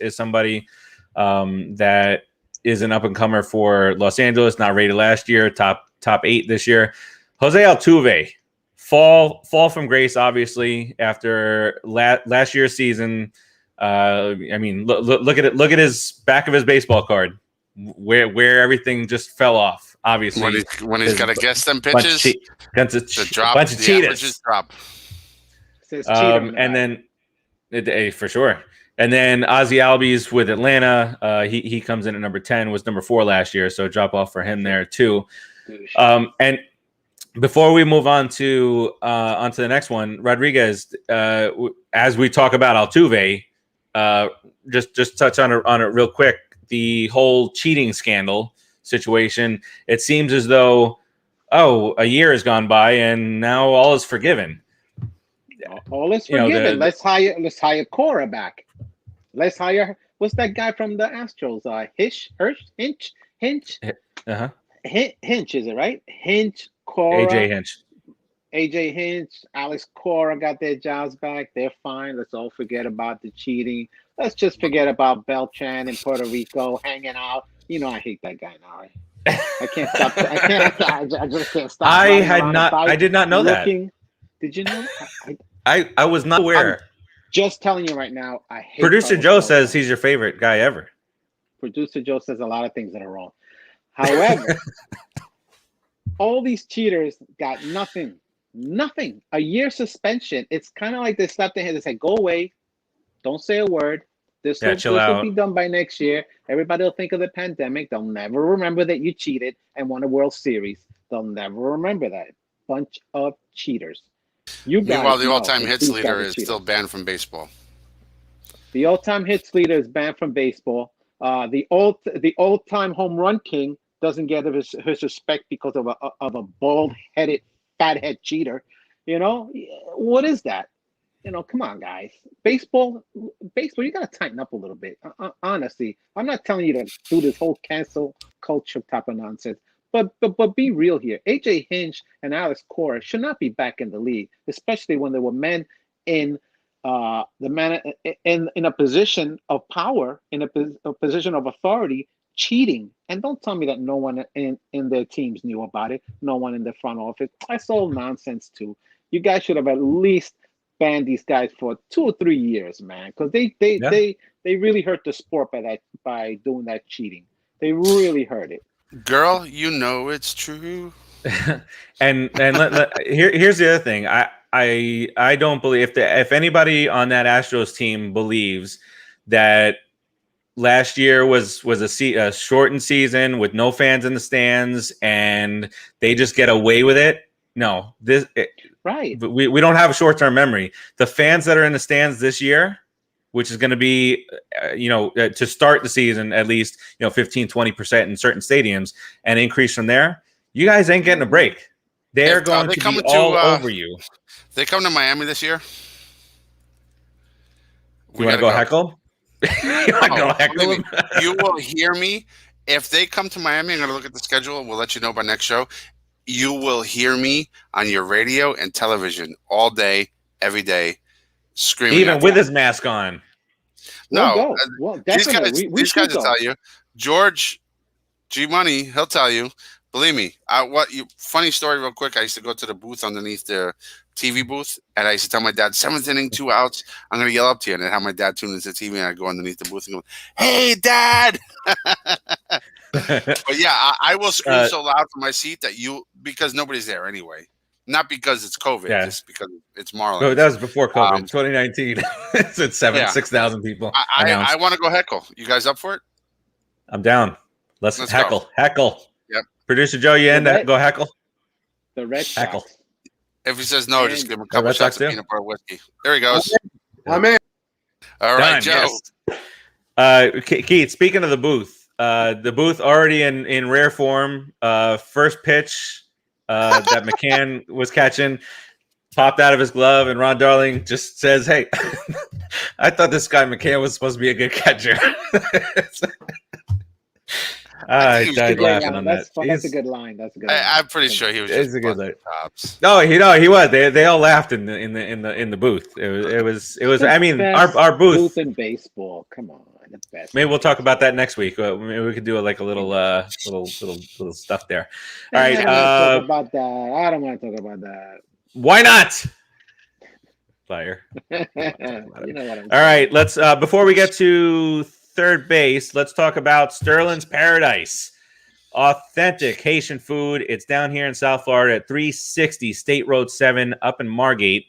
somebody that is an up-and-comer for Los Angeles, not rated last year, top 8 this year. Jose Altuve, fall from grace, obviously, after last year's season. I mean, look at it. Look at his back of his baseball card, where everything just fell off. Obviously, when he's got to guess them pitches, bunch of cheetahs. Drop. And then for sure. And then Ozzie Albies with Atlanta. He comes in at number 10. Was number 4 last year, so drop off for him there too. And before we move on to the next one, Rodriguez, as we talk about Altuve, just touch on it real quick. The whole cheating scandal situation. It seems as though, a year has gone by and now all is forgiven. All is forgiven. Let's hire Cora back. Let's hire, what's that guy from the Astros? Hinch. Hinch, is it right? Hinch, Cora. AJ Hinch, Alex Cora got their jobs back. They're fine. Let's all forget about the cheating. Let's just forget about Beltran in Puerto Rico hanging out. I hate that guy now. I can't stop. I just can't stop. I did not know that. Did you know? I was not aware. I'm just telling you right now. I hate. Producer Joe says he's your favorite guy ever. Producer Joe says a lot of things that are wrong. However, all these cheaters got nothing. A year suspension. It's kind of like they slapped their hand and said, "Go away, don't say a word. This will be done by next year. Everybody will think of the pandemic. They'll never remember that you cheated and won a World Series. They'll never remember that. Bunch of cheaters." Meanwhile, the all-time hits leader is still banned from baseball. The all-time hits leader is banned from baseball. The all-time home run king doesn't get his respect because of a bald-headed, fathead cheater. What is that? Come on, guys. Baseball, you got to tighten up a little bit. Honestly, I'm not telling you to do this whole cancel culture type of nonsense. But be real here. AJ Hinch and Alex Cora should not be back in the league, especially when there were men in the man in a position of power, in a position of authority, cheating. And don't tell me that no one in their teams knew about it. No one in the front office. That's all nonsense too. You guys should have at least banned these guys for 2 or 3 years, man, because they really hurt the sport by doing that cheating. They really hurt it. Girl, you know it's true. and here's the other thing. I don't believe if anybody on that Astros team believes that last year was a shortened season with no fans in the stands and they just get away with it. No, right. We don't have a short-term memory. The fans that are in the stands this year, which is going to be, to start the season, at least, 15-20% in certain stadiums and increase from there. You guys ain't getting a break. They're going to be all over you. They come to Miami this year. You want to go heckle? You will hear me. If they come to Miami, I'm going to look at the schedule. We'll let you know by next show. You will hear me on your radio and television all day, every day, screaming. Even with his mask on. No. Well, definitely. These guys will tell you. George G Money, he'll tell you. Believe me. Funny story real quick. I used to go to the booth underneath the TV booth, and I used to tell my dad, 7th inning, 2 outs, I'm going to yell up to you. And I'd have my dad tune into the TV, and I'd go underneath the booth and go, hey, Dad! But yeah, I will scream so loud from my seat because nobody's there anyway. Not because it's COVID, just because it's Marlins. No, that was before COVID. 2019. It's at 6,000 people. I want to go heckle. You guys up for it? I'm down. Let's heckle. Go. Heckle. Yep. Producer Joe, you go heckle? The Red Sox. Heckle. If he says no, just give him a couple shots of peanut butter whiskey. There he goes. I'm in. All right, Joe. Yes. Keith, speaking of the booth already in rare form. First pitch that McCann was catching popped out of his glove, and Ron Darling just says, hey, I thought this guy McCann was supposed to be a good catcher. I died laughing on that. That's a good line. That's a good line. I'm pretty sure he was just a good line. Tops. No, he was. They all laughed in the booth. It was. I mean, our booth in baseball. Come on, the best. Maybe we'll talk about that next week. Maybe we could do a little stuff there. All right. Talk about that. I don't want to talk about that. Why not? Fire. You know what I'm saying. All right. Let's before we get to third base, let's talk about Sterling's Paradise. Authentic Haitian food. It's down here in South Florida at 360 State Road 7 up in Margate.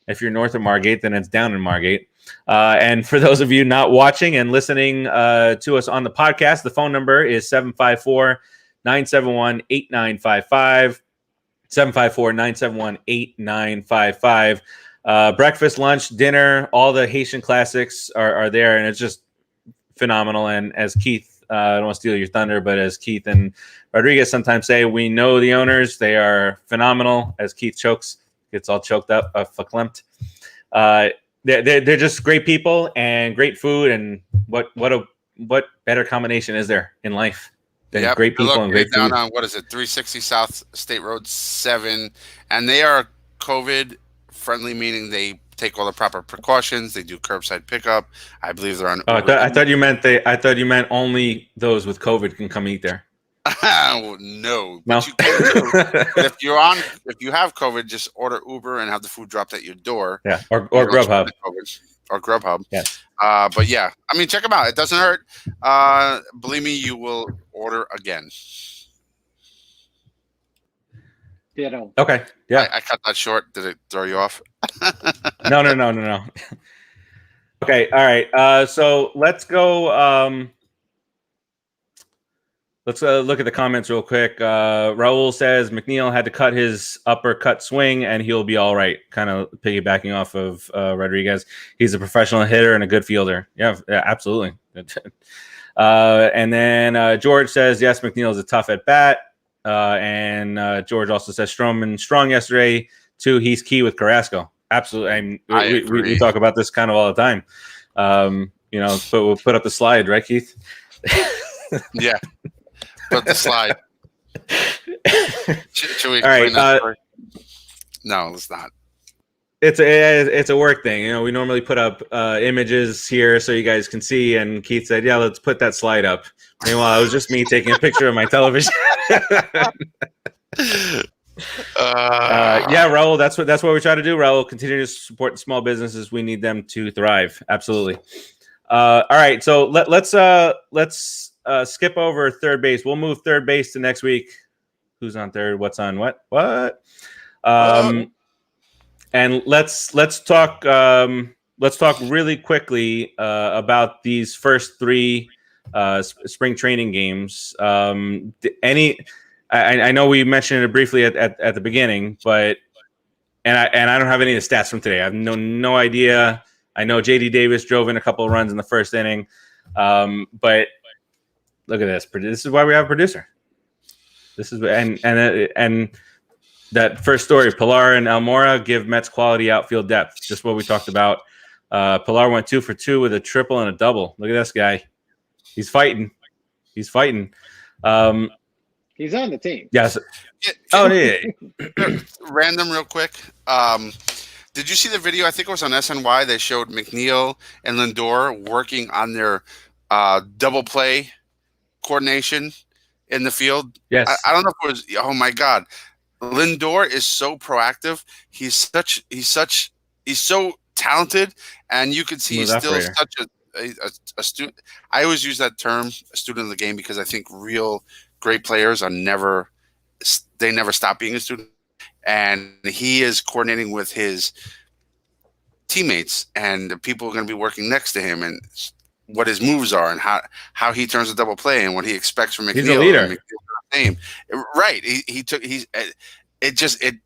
If you're north of Margate, then it's down in Margate. And for those of you not watching and listening to us on the podcast, the phone number is 754-971-8955. 754-971-8955. Breakfast, lunch, dinner, all the Haitian classics are there, and it's just phenomenal. And as Keith, I don't want to steal your thunder, but as Keith and Rodriguez sometimes say, we know the owners. They are phenomenal. As Keith gets all choked up, verklempt. They're just great people and great food. And what better combination is there in life than great people and great food? Down on, 360 South State Road 7. And they are COVID friendly, meaning they take all the proper precautions. They do curbside pickup. I believe they're on. I thought you meant only those with COVID can come eat there. No. But you can too. But if you have COVID, just order Uber and have the food dropped at your door. Yeah, or Grubhub. Or Grubhub. Yes. But yeah, I mean, check them out. It doesn't hurt. Believe me, you will order again. Okay. Yeah. I cut that short. Did it throw you off? No. Okay. All right. So let's go. Let's look at the comments real quick. Raul says McNeil had to cut his uppercut swing and he'll be all right. Kind of piggybacking off of Rodriguez. He's a professional hitter and a good fielder. Yeah, absolutely. And then George says, yes, McNeil is a tough at bat. And George also says Stroman strong yesterday too. He's key with Carrasco. Absolutely. We talk about this kind of all the time. We'll put up the slide, right, Keith? Yeah. Put the slide. Should we all right. No, let's not. It's a work thing. You know, we normally put up images here so you guys can see. And Keith said, "Yeah, let's put that slide up." Meanwhile, it was just me taking a picture of my television. Yeah, Raul, that's what we try to do. Raul, continue to support the small businesses. We need them to thrive. Absolutely. All right, so let's skip over third base. We'll move third base to next week. Who's on third? What's on what? And let's talk really quickly about these first three spring training games. I know we mentioned it briefly at the beginning, but I don't have any of the stats from today. I have no idea. I know JD Davis drove in a couple of runs in the first inning, but look at this. This is why we have a producer. This is and that first story, Pilar and Almora give Mets quality outfield depth. Just what we talked about. Pilar went 2 for 2 with a triple and a double. Look at this guy. He's fighting. He's on the team. Yes. Random real quick. Did you see the video? I think it was on SNY. They showed McNeil and Lindor working on their double play coordination in the field. Yes. I don't know if it was. Oh my God, Lindor is so proactive. He's so talented, and you can see he's still such a student. I always use that term, a student of the game, because I think real great players never stop being a student. And he is coordinating with his teammates and the people who are going to be working next to him, and what his moves are, and how he turns a double play, and what he expects from McNeil. He's a leader. Right. It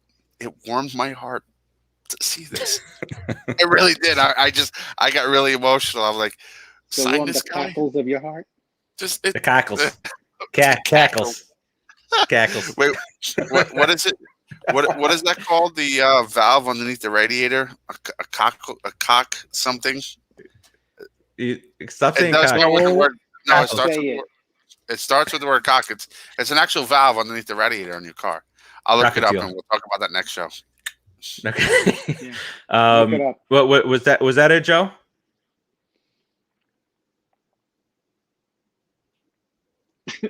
warmed my heart to see this. It really did. I got really emotional. I'm like, sign this guy. The cackles of your heart. The cackles. Cackles. Wait, what is it? What is that called? The valve underneath the radiator? A cock something? Something. It does start with the word. No, it starts with the word cock. It's an actual valve underneath the radiator in your car. I'll look it up, and we'll talk about that next show. Okay. What was that? Was that it, Joe?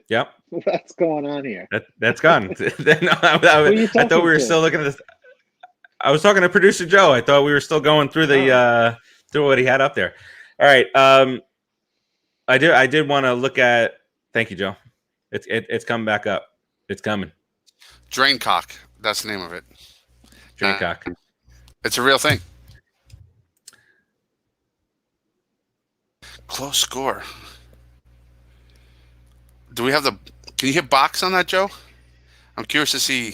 Yep. What's going on here? That's gone. I thought we were still looking at this. I was talking to producer Joe. I thought we were still going through the through what he had up there. All right. I did want to look at. Thank you, Joe. It's coming back up. It's coming. Drain cock. That's the name of it. Drain cock. It's a real thing. Close score. Do we have the? Can you hit box on that, Joe? I'm curious to see.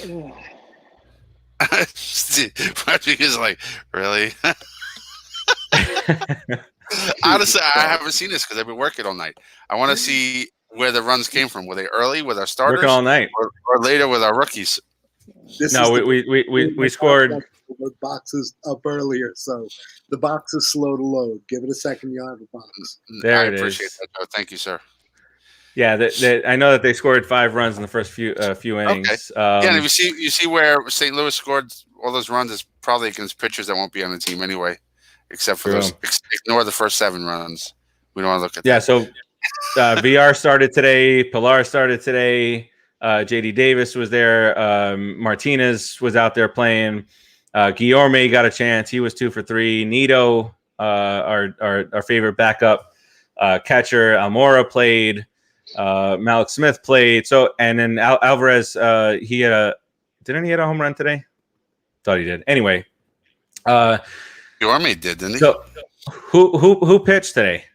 Patrick is like, really? Honestly, I haven't seen this because I've been working all night. I want to see where the runs came from. Were they early with our starters? Working all night, or later with our rookies? We scored. The boxes up earlier, so the box is slow to load. Give it a second, you'll have a box. There I it appreciate is. that, Joe. Thank you, sir. Yeah, I know that they scored 5 runs in the first few innings. Okay. And if you see where St. Louis scored all those runs, it's probably against pitchers that won't be on the team anyway, except for those. Ignore the first 7 runs. We don't want to look at that. Yeah, so VR started today. Pilar started today. JD Davis was there. Martinez was out there playing. Guillorme got a chance. He was 2 for 3. Nito, our favorite backup catcher, Almora played. Malik Smith played. So, and then Alvarez, didn't he hit a home run today? Thought he did. Anyway, Guillorme did, didn't he? So, who pitched today?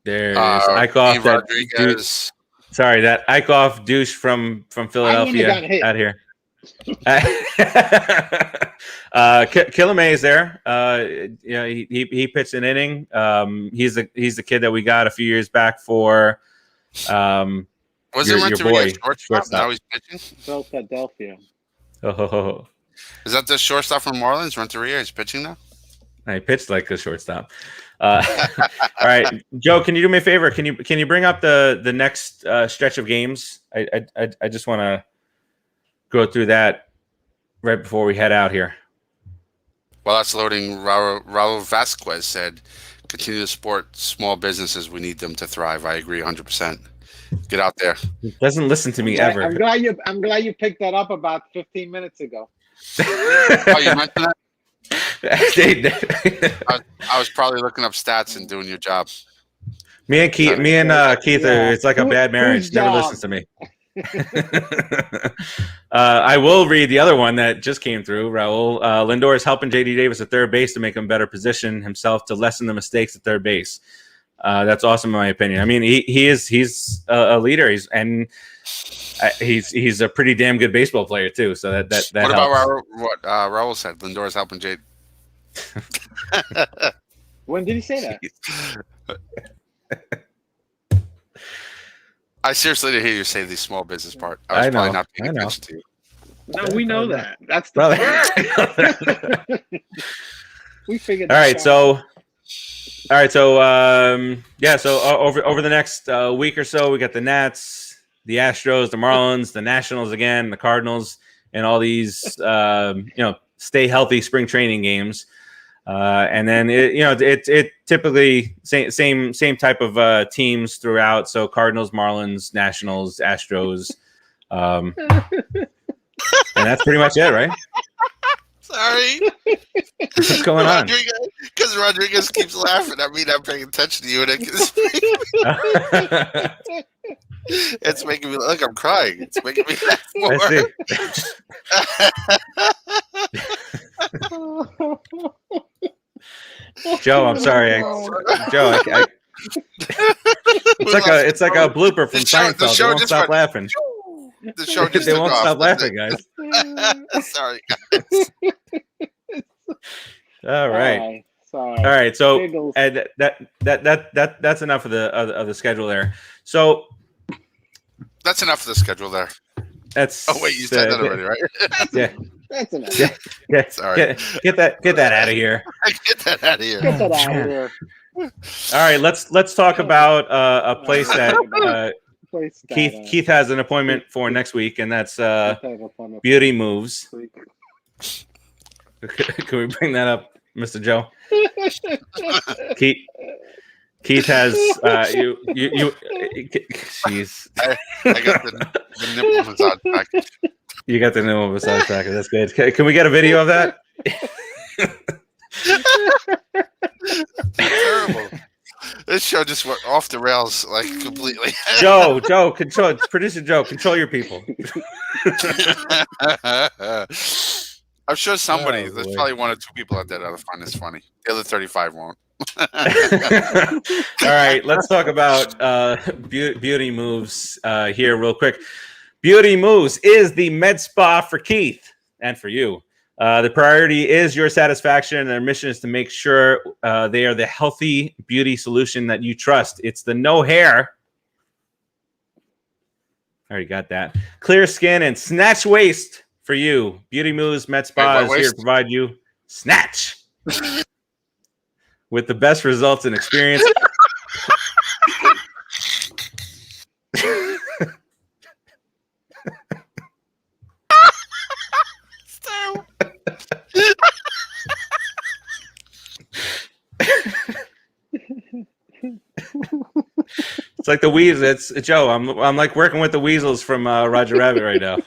There's Eichhoff. That Eichhoff douche from Philadelphia out here. Killamay is there. He pitched an inning. He's the kid that we got a few years back for. Was your boy? Shortstop? Now he's pitching. Philadelphia. Oh. Is that the shortstop from Marlins? Renteria is pitching now. He pitched like a shortstop. All right, Joe, can you do me a favor? Can you bring up the next stretch of games? I just want to go through that right before we head out here. While that's loading, Raul Vasquez said, continue to support small businesses. We need them to thrive. I agree 100%. Get out there. He doesn't listen to me ever. I'm glad you picked that up about 15 minutes ago. Oh, you mentioned that? I was probably looking up stats and doing your job. Me and Keith it's like a bad marriage. Never listens to me. I will read the other one that just came through. Raul, Lindor is helping JD Davis at third base to make him better position himself to lessen the mistakes at third base. That's awesome in my opinion. I mean, he's a leader. He's a pretty damn good baseball player too. So that what helps. About Raul said? Lindor is helping JD. When did he say that? I seriously didn't hear you say the small business part. I was probably not paying attention to you. No, we know that. That's the part. We figured that out. So over the next week or so, we got the Nats, the Astros, the Marlins, the Nationals again, the Cardinals, and all these stay healthy spring training games. And then it typically same type of teams throughout. So Cardinals, Marlins, Nationals, Astros, and that's pretty much it, right? Sorry. What's going on? Because Rodriguez keeps laughing at me not paying attention to you, and it's making me look. I'm crying. It's making me laugh more. I see. Joe, I'm sorry. Joe, it's like a blooper from Seinfeld. They won't stop laughing. The show just they won't stop laughing, guys. Sorry, guys. All right. Sorry. All right. So that's enough of the schedule there. So that's enough of the schedule there. That's. Oh wait, you said that already, right? Yeah. That's enough. Yeah. Sorry. Get that out of here. Get that out of here. Get that out of here. All right. Let's talk about a place that Keith has an appointment for next week, and that's Beauty Moves. Can we bring that up, Mr. Joe? Keith has you. Jeez. I got the nipple massage package. You got the nipple massage package. That's good. Can we get a video of that? Terrible. This show just went off the rails like completely. Joe, producer Joe, control your people. I'm sure there's probably one or two people out there that'll find this funny. The other 35 won't. All right, let's talk about Beauty Moves here real quick. Beauty Moves is the med spa for Keith and for you. The priority is your satisfaction, and their mission is to make sure they are the healthy beauty solution that you trust. It's the no hair. I already got that. Clear skin and snatch waist for you. Beauty Moves Med Spa is here to provide you snatch with the best results and experience. It's like the weasels. It's Joe. I'm like working with the weasels from Roger Rabbit right now.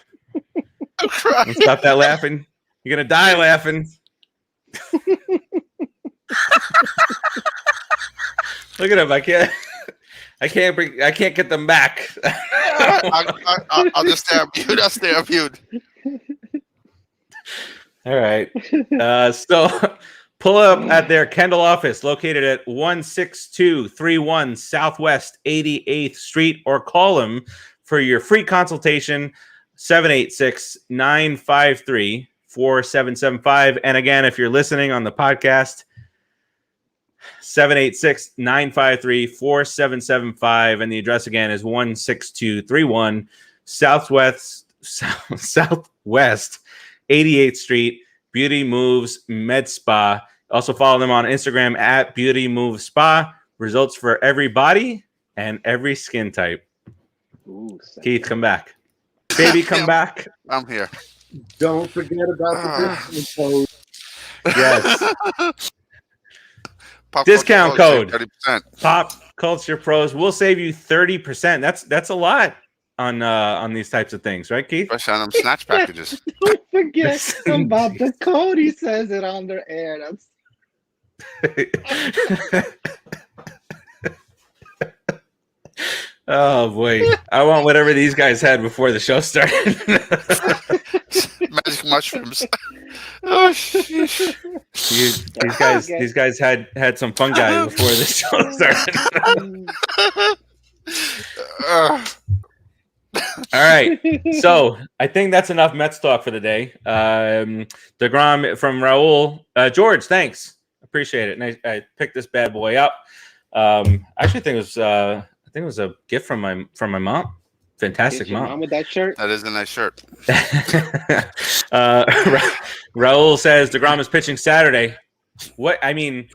I'm crying. Stop that laughing. You're gonna die laughing. Look at him. I can't get them back. I'll just stay on mute. I'll stay on mute. All right. So pull up at their Kendall office located at 16231 Southwest 88th Street, or call them for your free consultation, 786-953-4775. And again, if you're listening on the podcast, 786-953-4775. And the address again is 16231 Southwest 88th Street, Beauty Moves Med Spa. Also follow them on Instagram at Beauty Moves Spa. Results for every body and every skin type. Ooh, Keith, come back. Baby, come back. I'm here. Don't forget about the discount code. Yes. Discount code 30%. Pop Culture Pros will save you 30%. That's a lot on these types of things, right, Keith? Especially on them snatch packages. Don't forget about the code. He says it on the air. Oh boy, I want whatever these guys had before the show started. Magic mushrooms. Oh, these guys had some fungi before the show started. All right, so I think that's enough Mets talk for the day. DeGrom from Raul. George, thanks, appreciate it. And I picked this bad boy up. I actually think it was a gift from my mom. Fantastic mom. Mom with that shirt. That is a nice shirt. Raul says DeGrom is pitching Saturday. What I mean,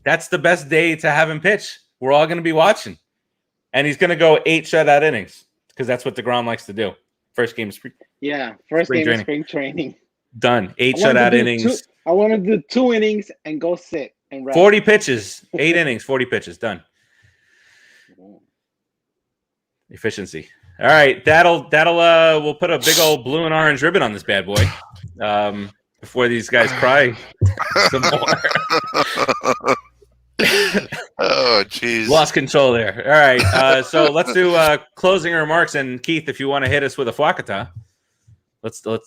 that's the best day to have him pitch. We're all going to be watching, and he's going to go 8 shutout innings because that's what DeGrom likes to do. First game of spring training. Done. 8 shutout innings. I want to do 2 innings and go sit and rest. 40 pitches, 8 innings, 40 pitches. Done. Efficiency. All right, that'll we'll put a big old blue and orange ribbon on this bad boy before these guys cry some more. Oh, jeez. Lost control there. All right, so let's do closing remarks. And Keith, if you want to hit us with a Fwakata, let's. How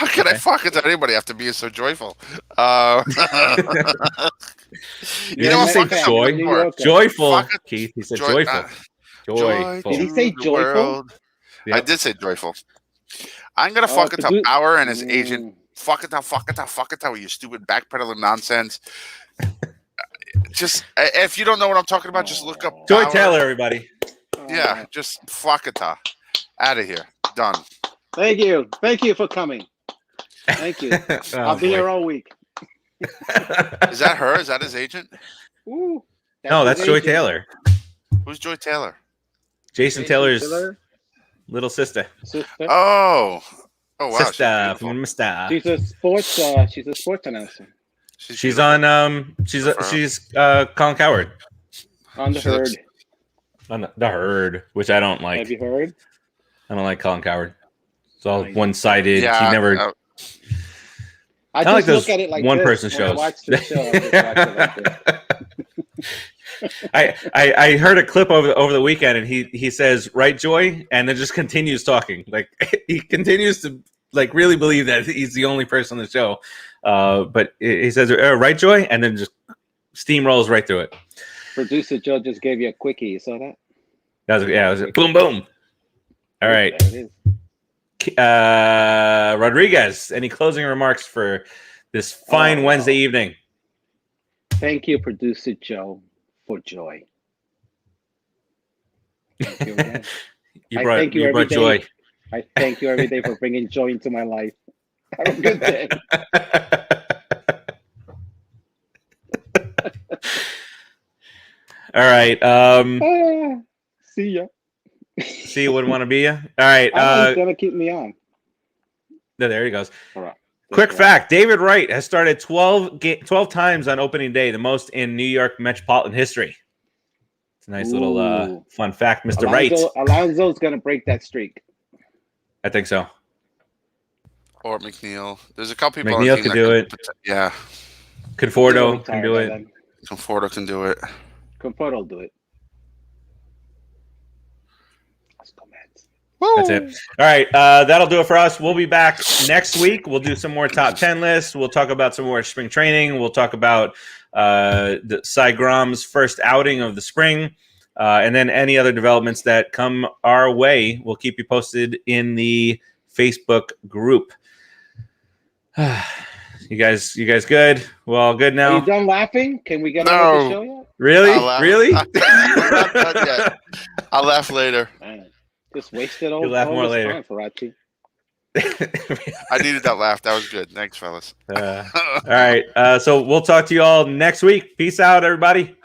can I Fwakata? Anybody have to be so joyful? You know, say joy, joyful. Keith, he said joyful. Joyful. Did he say joyful? Yep. I did say joyful. I'm gonna Fwakata Bauer and his agent. Fwakata with your stupid backpedaling nonsense. Just if you don't know what I'm talking about, just look up Joy Bauer. Taylor, everybody. Yeah, just Fwakata. Out of here. Done. Thank you for coming. Thank you. I'll be here all week. Is that her? Is that his agent? Ooh, that's Joy Taylor. Who's Joy Taylor? Jason Taylor's little sister. Oh wow. Sister from Mr. She's a sports announcer. She's on she's Colin Cowherd. On the Herd. On the Herd, which I don't like. Have you heard? I don't like Colin Cowherd. It's all one-sided. Yeah, he never I just like those look at it like one-person shows. I watch the show, I just watch it like I heard a clip over the weekend, and he says, "Right, Joy," and then just continues talking. Like he continues to like really believe that he's the only person on the show. But he says, "Right, Joy," and then just steamrolls right through it. Producer Joe just gave you a quickie. You saw that? It was boom boom. All right. There it is. Rodriguez, any closing remarks for this fine Wednesday evening? Thank you, Producer Joe, for joy. Thank you again. you brought joy. I thank you every day for bringing joy into my life. Have a good day. All right. See ya. See you wouldn't want to be you. All right. He's gonna keep me on. There he goes. All right. Quick fact: David Wright has started 12 times on opening day, the most in New York metropolitan history. It's a nice little fun fact, Mr. Wright. Alonso's gonna break that streak. I think so. Or McNeil. There's a couple people. McNeil can do it. Yeah. Conforto can do it. Conforto can do it. Conforto will do it. Let's go, Mets. That's it. All right. That'll do it for us. We'll be back next week. We'll do some more top 10 lists. We'll talk about some more spring training. We'll talk about the Cy Grom's first outing of the spring. And then any other developments that come our way, we'll keep you posted in the Facebook group. You guys good? We're all good now? Are you done laughing? Can we get on with the show yet? Really? Really? I'll laugh later. Man, just wasted all. You'll laugh more later. Time, Farace. I needed that laugh. That was good. Thanks, fellas. All right. So we'll talk to you all next week. Peace out, everybody.